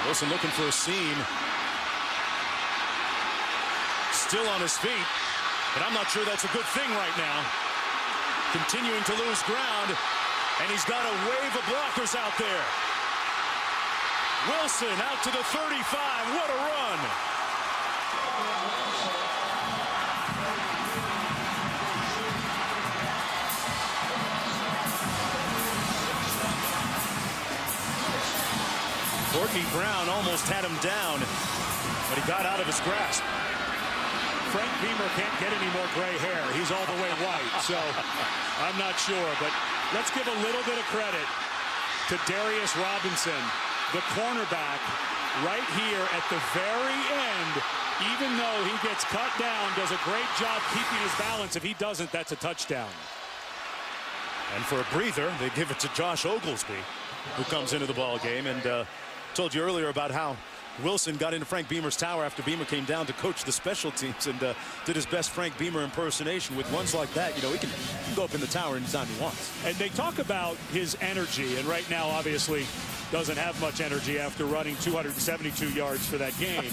Wilson looking for a seam. Still on his feet, but I'm not sure that's a good thing right now. Continuing to lose ground, and he's got a wave of blockers out there. Wilson out to the 35. What a run! Courtney Brown almost had him down, but he got out of his grasp. Frank Beamer can't get any more gray hair. He's all the way white, so I'm not sure. But let's give a little bit of credit to Darius Robinson, the cornerback, right here at the very end. Even though he gets cut down, does a great job keeping his balance. If he doesn't, that's a touchdown. And for a breather, they give it to Josh Oglesby, who comes into the ball game. And told you earlier about how Wilson got into Frank Beamer's tower after Beamer came down to coach the special teams, and did his best Frank Beamer impersonation. With ones like that, he can go up in the tower anytime he wants. And they talk about his energy, and right now obviously doesn't have much energy after running 272 yards for that game.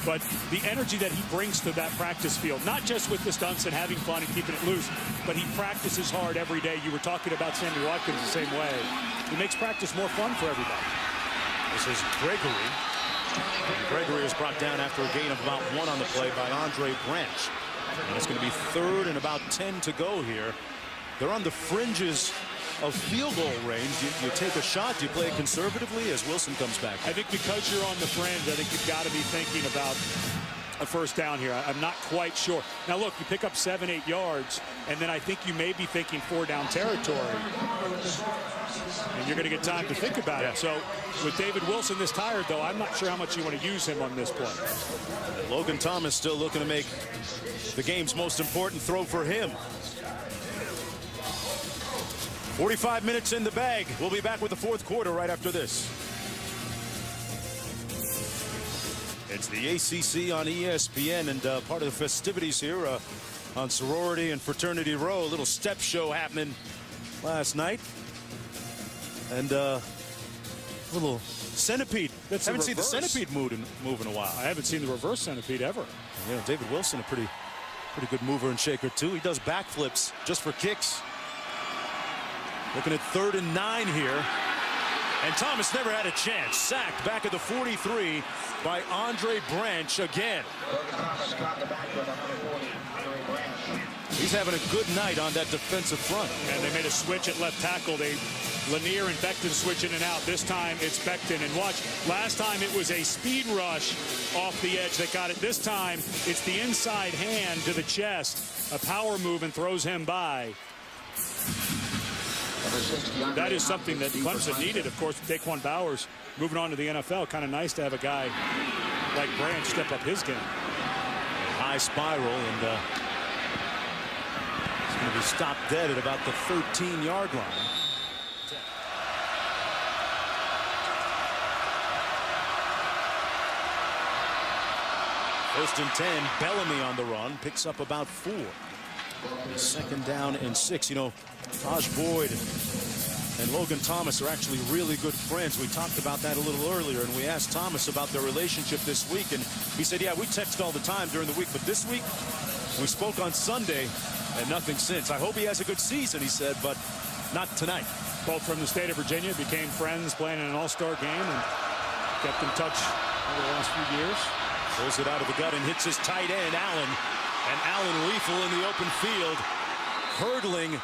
but the energy that he brings to that practice field, not just with the stunts and having fun and keeping it loose, but he practices hard every day. You were talking about Sammy Watkins the same way. He makes practice more fun for everybody. This is Gregory. And Gregory is brought down after a gain of about 1 on the play by Andre Branch. And it's going to be 3rd and about 10 to go here. They're on the fringes of field goal range. You take a shot, do you play it conservatively as Wilson comes back? I think because you're on the fringe, I think you've got to be thinking about a first down here. I'm not quite sure. Now look, you pick up 7-8 yards, and then I think you may be thinking 4-down territory. And you're going to get time to think about it. So with David Wilson this tired, though, I'm not sure how much you want to use him on this play. Logan Thomas still looking to make the game's most important throw for him. 45 minutes in the bag. We'll be back with the 4th quarter right after this. It's the ACC on ESPN, and part of the festivities here on Sorority and Fraternity Row. A little step show happening last night. And little centipede. Haven't seen the centipede move in a while. I haven't seen the reverse centipede ever. Yeah, David Wilson, a pretty good mover and shaker too. He does backflips just for kicks. Looking at 3rd and 9 here. And Thomas never had a chance. Sacked back at the 43 by Andre Branch again. He's having a good night on that defensive front. And they made a switch at left tackle. Lanier and Becton switch in and out. This time it's Becton. And watch, last time it was a speed rush off the edge that got it. This time it's the inside hand to the chest. A power move and throws him by. That is something that Clemson needed, of course, with Daquan Bowers moving on to the NFL. Kind of nice to have a guy like Branch step up his game. High spiral, and he's going to be stopped dead at about the 13-yard line. First and 10, Bellamy on the run, picks up about 4. 2nd down and 6. You know, Tajh Boyd and Logan Thomas are actually really good friends. We talked about that a little earlier, and we asked Thomas about their relationship this week, and he said, yeah, we text all the time during the week, but this week we spoke on Sunday and nothing since. I hope he has a good season, he said, but not tonight. Both from the state of Virginia, became friends playing in an all-star game and kept in touch over the last few years. Pulls it out of the gut and hits his tight end, Allen. And Allen lethal in the open field, hurdling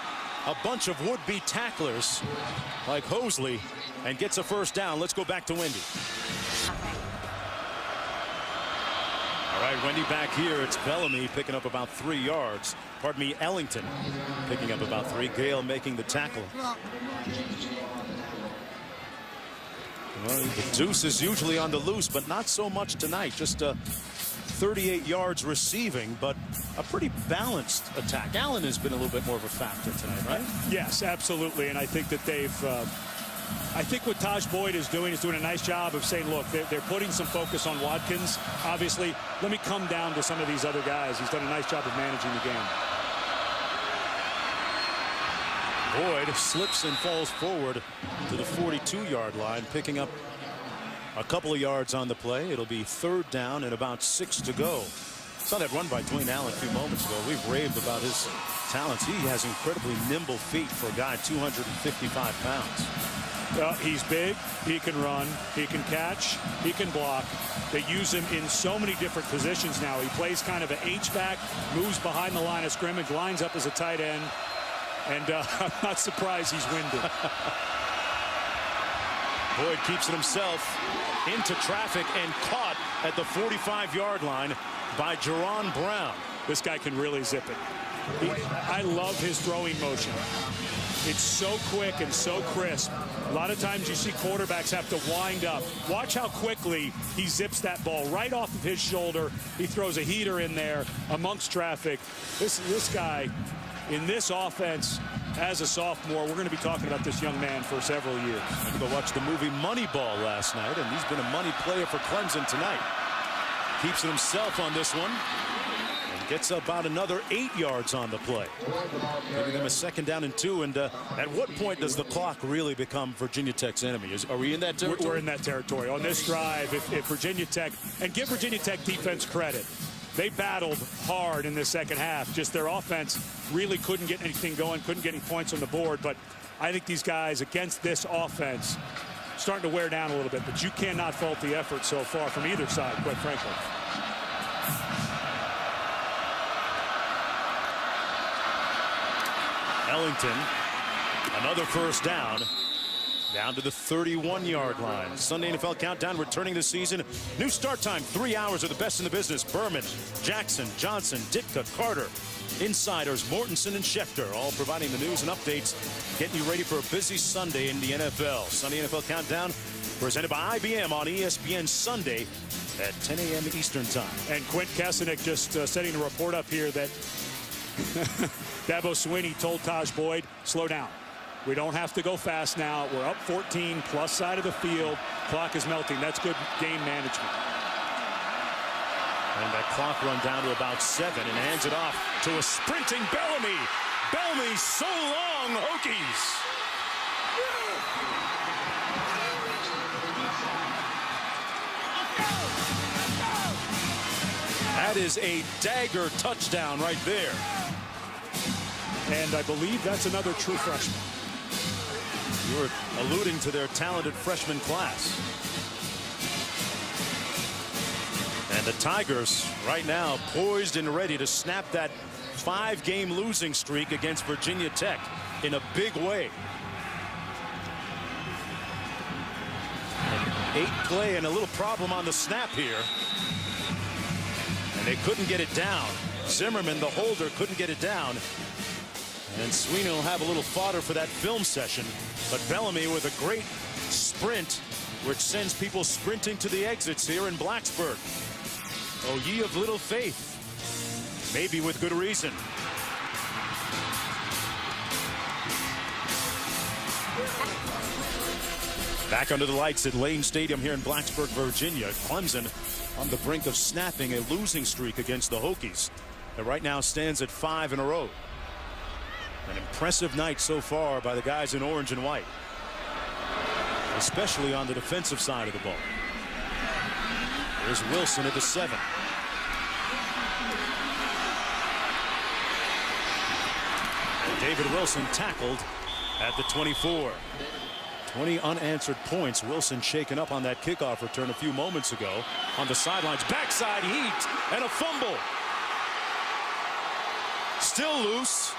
a bunch of would-be tacklers like Hosley, and gets a first down. Let's go back to Wendy. All right, Wendy back here. It's Bellamy picking up about 3 yards. Pardon me, Ellington picking up about 3. Gale making the tackle. Well, the deuce is usually on the loose, but not so much tonight. Just 38 yards receiving, but a pretty balanced attack. Allen has been a little bit more of a factor tonight, right? Yes, absolutely. And I think that I think what Tajh Boyd is doing a nice job of saying, look, they're putting some focus on Watkins. Obviously, let me come down to some of these other guys. He's done a nice job of managing the game. Boyd slips and falls forward to the 42-yard line, picking up a couple of yards on the play. It'll be 3rd down and about 6 to go. Saw that run by Dwayne Allen a few moments ago. We've raved about his talents. He has incredibly nimble feet for a guy 255 pounds. He's big, he can run, he can catch, he can block. They use him in so many different positions now. He plays kind of an H-back, moves behind the line of scrimmage, lines up as a tight end, and I'm not surprised he's winded. Boyd keeps it himself into traffic and caught at the 45-yard line by Jerron Brown. This guy can really zip it. I love his throwing motion. It's so quick and so crisp. A lot of times you see quarterbacks have to wind up. Watch how quickly he zips that ball right off of his shoulder. He throws a heater in there amongst traffic. This guy in this offense as a sophomore, we're going to be talking about this young man for several years. I'm going to go watch the movie Moneyball last night, and he's been a money player for Clemson tonight. Keeps it himself on this one. And Gets about another 8 yards on the play, giving them a 2nd down and 2. And at what point does the clock really become Virginia Tech's enemy? Are we in that territory? We're in that territory. On this drive, if Virginia Tech, and give Virginia Tech defense credit, they battled hard in the second half. Just their offense really couldn't get anything going, couldn't get any points on the board. But I think these guys against this offense starting to wear down a little bit. But you cannot fault the effort so far from either side, quite frankly. Ellington, another 1st down. Down to the 31-yard line. Sunday NFL Countdown returning this season. New start time, 3 hours of the best in the business. Berman, Jackson, Johnson, Ditka, Carter, insiders, Mortensen and Schefter, all providing the news and updates, getting you ready for a busy Sunday in the NFL. Sunday NFL Countdown presented by IBM on ESPN Sunday at 10 a.m. Eastern Time. And Quint Kesenick just setting a report up here that Dabo Swinney told Tajh Boyd, slow down. We don't have to go fast now. We're up 14, plus side of the field. Clock is melting. That's good game management. And that clock run down to about 7 and hands it off to a sprinting Bellamy. Bellamy, so long, Hokies. That is a dagger touchdown right there. And I believe that's another true freshman. You're alluding to their talented freshman class. And the Tigers right now poised and ready to snap that 5-game losing streak against Virginia Tech in a big way. An 8-play and a little problem on the snap here. And they couldn't get it down. Zimmerman, the holder, couldn't get it down. And Swinney will have a little fodder for that film session. But Bellamy with a great sprint, which sends people sprinting to the exits here in Blacksburg. Oh, ye of little faith. Maybe with good reason. Back under the lights at Lane Stadium here in Blacksburg, Virginia. Clemson on the brink of snapping a losing streak against the Hokies. That right now stands at 5 in a row. An impressive night so far by the guys in orange and white, especially on the defensive side of the ball. There's Wilson at the 7. And David Wilson tackled at the 24. 20 unanswered points. Wilson shaken up on that kickoff return a few moments ago. On the sidelines, backside heat and a fumble. Still loose.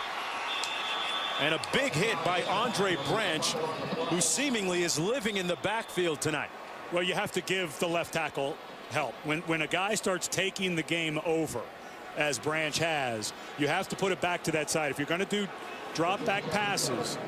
And a big hit by Andre Branch, who seemingly is living in the backfield tonight. Well, you have to give the left tackle help. When a guy starts taking the game over, as Branch has, you have to put it back to that side. If you're going to do drop back passes,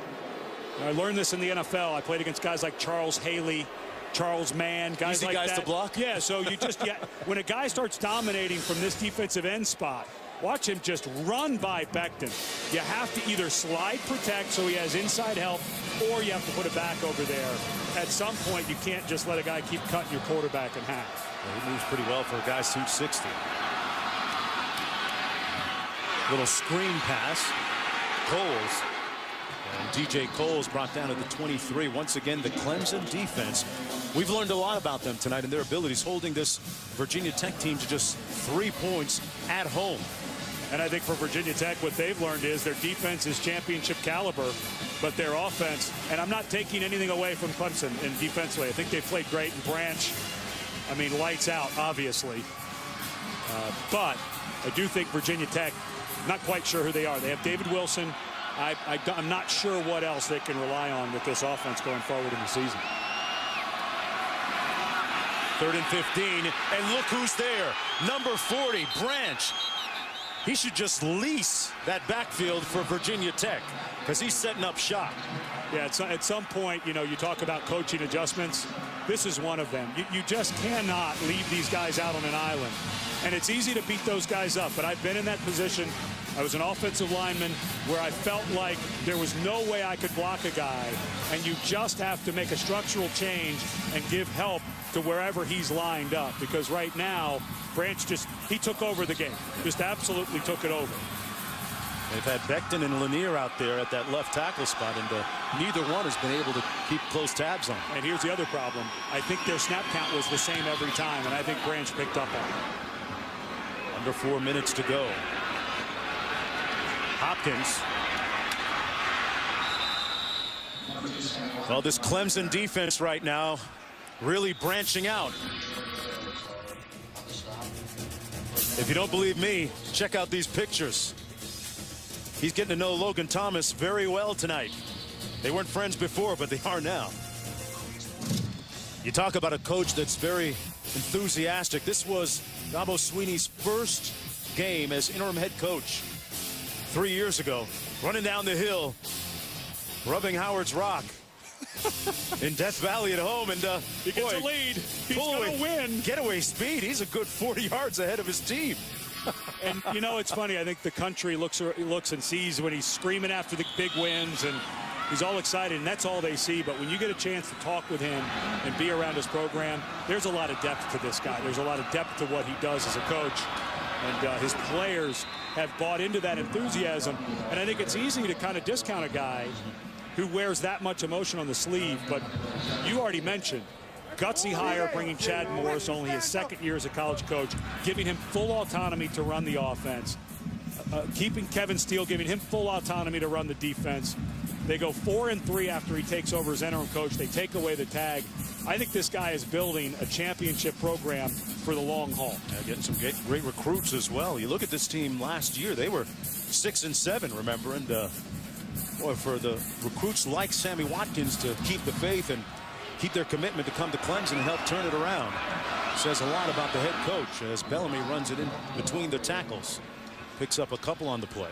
I learned this in the NFL. I played against guys like Charles Haley, Charles Mann, guys easy like guys that. To block. Yeah, so you just when a guy starts dominating from this defensive end spot, watch him just run by Becton. You have to either slide protect so he has inside help, or you have to put it back over there. At some point, you can't just let a guy keep cutting your quarterback in half. Well, he moves pretty well for a guy 260. Little screen pass. Coles. And DJ Coles brought down at the 23. Once again, the Clemson defense. We've learned a lot about them tonight and their abilities, holding this Virginia Tech team to just 3 points at home. And I think for Virginia Tech, what they've learned is their defense is championship caliber, but their offense, and I'm not taking anything away from Clemson in defensively. I think they played great. And Branch, I mean, lights out, obviously. But I do think Virginia Tech, not quite sure who they are. They have David Wilson. I'm not sure what else they can rely on with this offense going forward in the season. 3rd and 15, and look who's there. Number 40, Branch. He should just lease that backfield for Virginia Tech because he's setting up shop. Yeah, at some point, you know, you talk about coaching adjustments. This is one of them. You just cannot leave these guys out on an island. And it's easy to beat those guys up, but I've been in that position. I was an offensive lineman where I felt like there was no way I could block a guy, and you just have to make a structural change and give help to wherever he's lined up, because right now Branch he took over the game. Just absolutely took it over. They've had Becton and Lanier out there at that left tackle spot, and neither one has been able to keep close tabs on. And here's the other problem. I think their snap count was the same every time, and I think Branch picked up on it. Under 4 minutes to go. Hopkins. Well, this Clemson defense right now really branching out. If you don't believe me, check out these pictures. He's getting to know Logan Thomas very well tonight. They weren't friends before, but they are now. You talk about a coach that's very enthusiastic. This was Dabo Swinney's first game as interim head coach 3 years ago. Running down the hill, rubbing Howard's Rock in Death Valley at home, and he gets a lead. He's going to win. Getaway speed. He's a good 40 yards ahead of his team. And you know, it's funny. I think the country looks and sees when he's screaming after the big wins, and he's all excited, and that's all they see. But when you get a chance to talk with him and be around his program, there's a lot of depth to this guy. There's a lot of depth to what he does as a coach, and his players have bought into that enthusiasm. And I think it's easy to kind of discount a guy who wears that much emotion on the sleeve. But you already mentioned gutsy hire, bringing Chad Morris, only his second year as a college coach, giving him full autonomy to run the offense, keeping Kevin Steele, giving him full autonomy to run the defense. They go 4-3 after he takes over as interim coach. They take away the tag. I think this guy is building a championship program for the long haul. Yeah, getting some great recruits as well. You look at this team last year, they were 6-7, remember, and boy, for the recruits like Sammy Watkins to keep the faith and keep their commitment to come to Clemson and help turn it around, says a lot about the head coach as Bellamy runs it in between the tackles, picks up a couple on the play.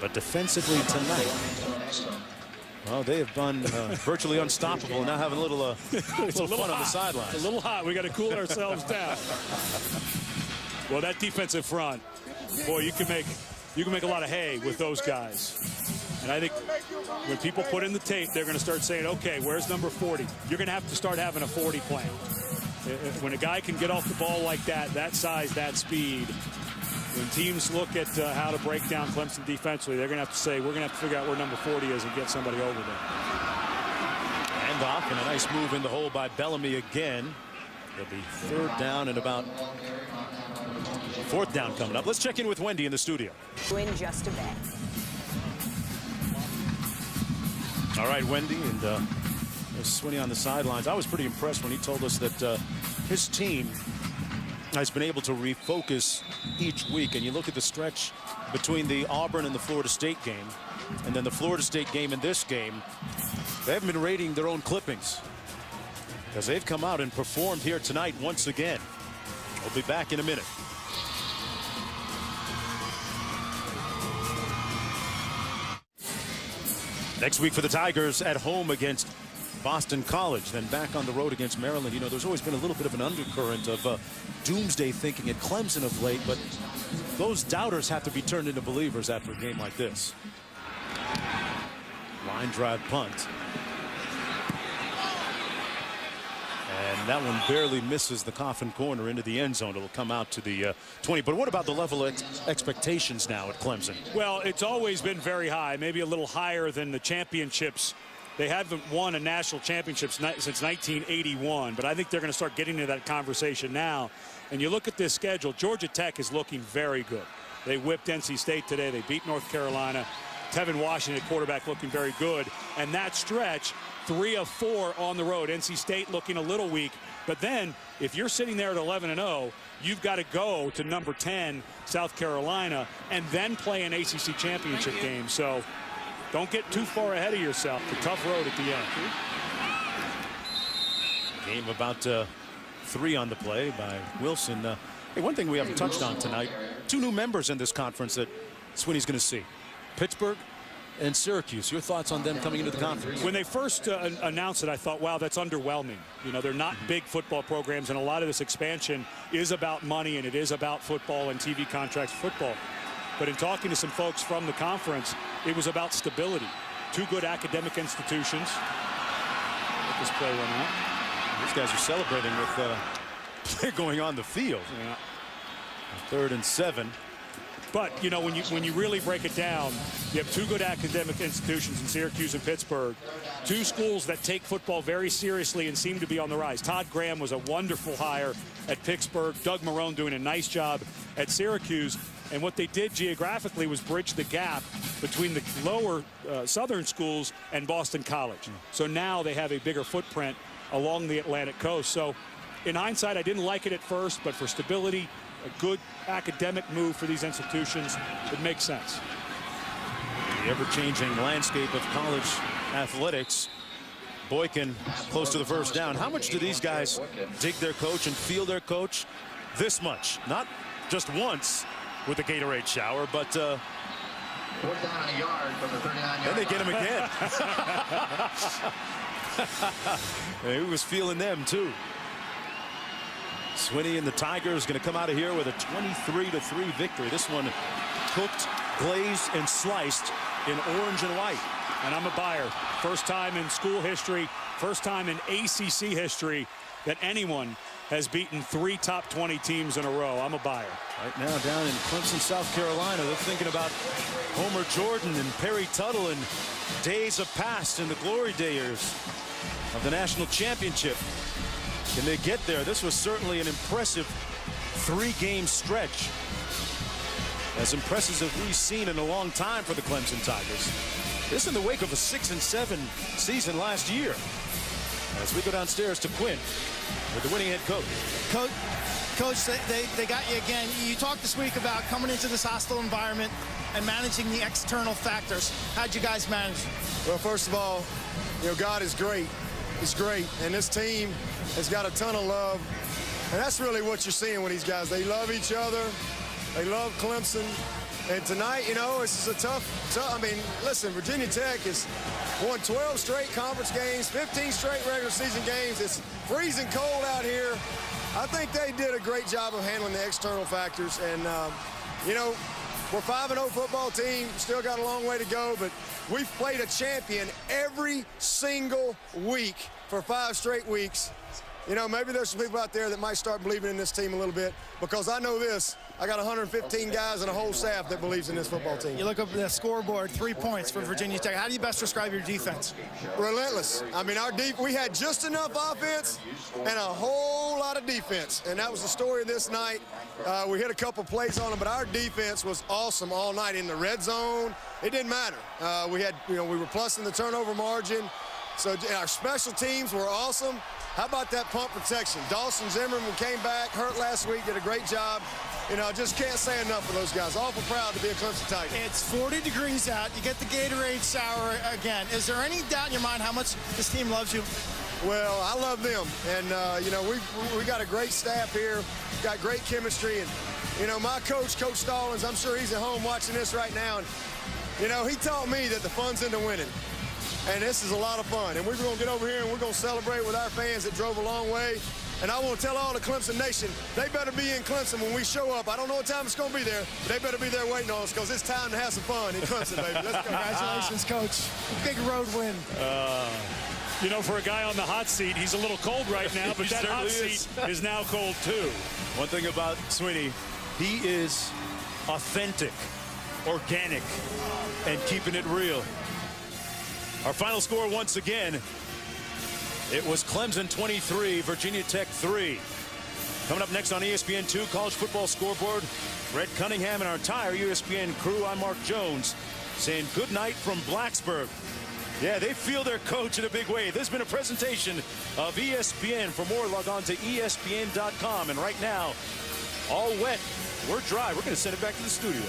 But defensively tonight, well, they have been virtually unstoppable, and now having a little fun on the sidelines. A little hot. We got to cool ourselves down. Well, that defensive front, boy, you can make a lot of hay with those guys. And I think when people put in the tape, they're going to start saying, okay, where's number 40? You're going to have to start having a 40 plan. When a guy can get off the ball like that size, that speed, when teams look at how to break down Clemson defensively, they're going to have to say, we're going to have to figure out where number 40 is and get somebody over there. And off, and a nice move in the hole by Bellamy again. It'll be third down and about fourth down coming up. Let's check in with Wendy in the studio. In just a bit. All right, Wendy, and Swinney on the sidelines. I was pretty impressed when he told us that his team has been able to refocus each week. And you look at the stretch between the Auburn and the Florida State game, and then the Florida State game and this game, they haven't been rating their own clippings because they've come out and performed here tonight once again. We'll be back in a minute. Next week for the Tigers at home against Boston College, then back on the road against Maryland. You know, there's always been a little bit of an undercurrent of doomsday thinking at Clemson of late, but those doubters have to be turned into believers after a game like this. Line drive punt. And that one barely misses the coffin corner into the end zone. It'll come out to the 20. But what about the level of expectations now at Clemson? Well, it's always been very high, maybe a little higher than the championships. They haven't won a national championship since 1981, but I think they're going to start getting into that conversation now. And you look at this schedule, Georgia Tech is looking very good. They whipped NC State today. They beat North Carolina. Tevin Washington, quarterback, looking very good. And that stretch, 3 of 4 on the road. NC State looking a little weak. But then, if you're sitting there at 11-0, you've got to go to number 10, South Carolina, and then play an ACC Championship game. So don't get too far ahead of yourself. A tough road at the end. Game about 3 on the play by Wilson. Hey, one thing we haven't touched on tonight, 2 new members in this conference that Swinney's going to see. Pittsburgh and Syracuse. Your thoughts on them coming into the conference? When they first announced it, I thought, wow, that's underwhelming. You know, they're not big football programs, and a lot of this expansion is about money, and it is about football and TV contracts football. But in talking to some folks from the conference, it was about stability. 2 good academic institutions. Let this play run out. These guys are celebrating with going on the field. Yeah. 3rd and 7. But, you know, when you really break it down, you have two good academic institutions in Syracuse and Pittsburgh, two schools that take football very seriously and seem to be on the rise. Todd Graham was a wonderful hire at Pittsburgh. Doug Marrone doing a nice job at Syracuse. And what they did geographically was bridge the gap between the lower southern schools and Boston College. So now they have a bigger footprint along the Atlantic coast. So in hindsight, I didn't like it at first, but for stability, a good academic move for these institutions, it makes sense. The ever-changing landscape of college athletics. Boykin close to the first down. How much do these guys dig their coach and feel their coach? This much. Not just once with the Gatorade shower, but then they get him again. He was feeling them too. Swinney and the Tigers going to come out of here with a 23-3 victory. This one cooked, glazed, and sliced in orange and white. And I'm a buyer. First time in school history, first time in ACC history that anyone has beaten 3 top 20 teams in a row. I'm a buyer. Right now down in Clemson, South Carolina, they're thinking about Homer Jordan and Perry Tuttle and days of past in the glory days of the national championship. Can they get there? This was certainly an impressive 3-game stretch. As impressive as we've seen in a long time for the Clemson Tigers. This in the wake of a 6-7 season last year. As we go downstairs to Quinn with the winning head coach. Coach, they got you again. You talked this week about coming into this hostile environment and managing the external factors. How'd you guys manage? Well, first of all, you know, God is great. He's great. And this team has got a ton of love. And that's really what you're seeing with these guys. They love each other. They love Clemson. And tonight, you know, this is a tough, I mean, listen, Virginia Tech has won 12 straight conference games, 15 straight regular season games. It's freezing cold out here. I think they did a great job of handling the external factors. And, you know, we're a 5-0 football team. Still got a long way to go, but we've played a champion every single week for 5 straight weeks. You know, maybe there's some people out there that might start believing in this team a little bit, because I know this. I got 115 guys and a whole staff that believes in this football team. You look up at the scoreboard, 3 points for Virginia Tech. How do you best describe your defense? Relentless. I mean, we had just enough offense and a whole lot of defense, and that was the story of this night. We hit a couple plays on them, but our defense was awesome all night in the red zone. It didn't matter. We were plus in the turnover margin. So our special teams were awesome. How about that punt protection? Dawson Zimmerman came back, hurt last week, did a great job. You know, I just can't say enough for those guys. Awful proud to be a Clemson Tiger. It's 40 degrees out. You get the Gatorade shower again. Is there any doubt in your mind how much this team loves you? Well, I love them. And, you know, we got a great staff here, got great chemistry. And, you know, my coach, Coach Stallings, I'm sure he's at home watching this right now. And, you know, he taught me that the fun's into winning. And this is a lot of fun. And we're going to get over here and we're going to celebrate with our fans that drove a long way. And I want to tell all the Clemson Nation, they better be in Clemson when we show up. I don't know what time it's going to be there, but they better be there waiting on us, because it's time to have some fun in Clemson, baby. Let's go. Congratulations, Coach. Big road win. You know, for a guy on the hot seat, he's a little cold right now, but that hot seat is now cold too. One thing about Swinney, he is authentic, organic, and keeping it real. Our final score once again, it was Clemson 23, Virginia Tech 3. Coming up next on ESPN2 College Football Scoreboard, Brett Cunningham and our entire ESPN crew. I'm Mark Jones saying good night from Blacksburg. Yeah, they feel their coach in a big way. This has been a presentation of ESPN. For more, log on to ESPN.com. And right now, all wet, we're dry. We're going to send it back to the studio.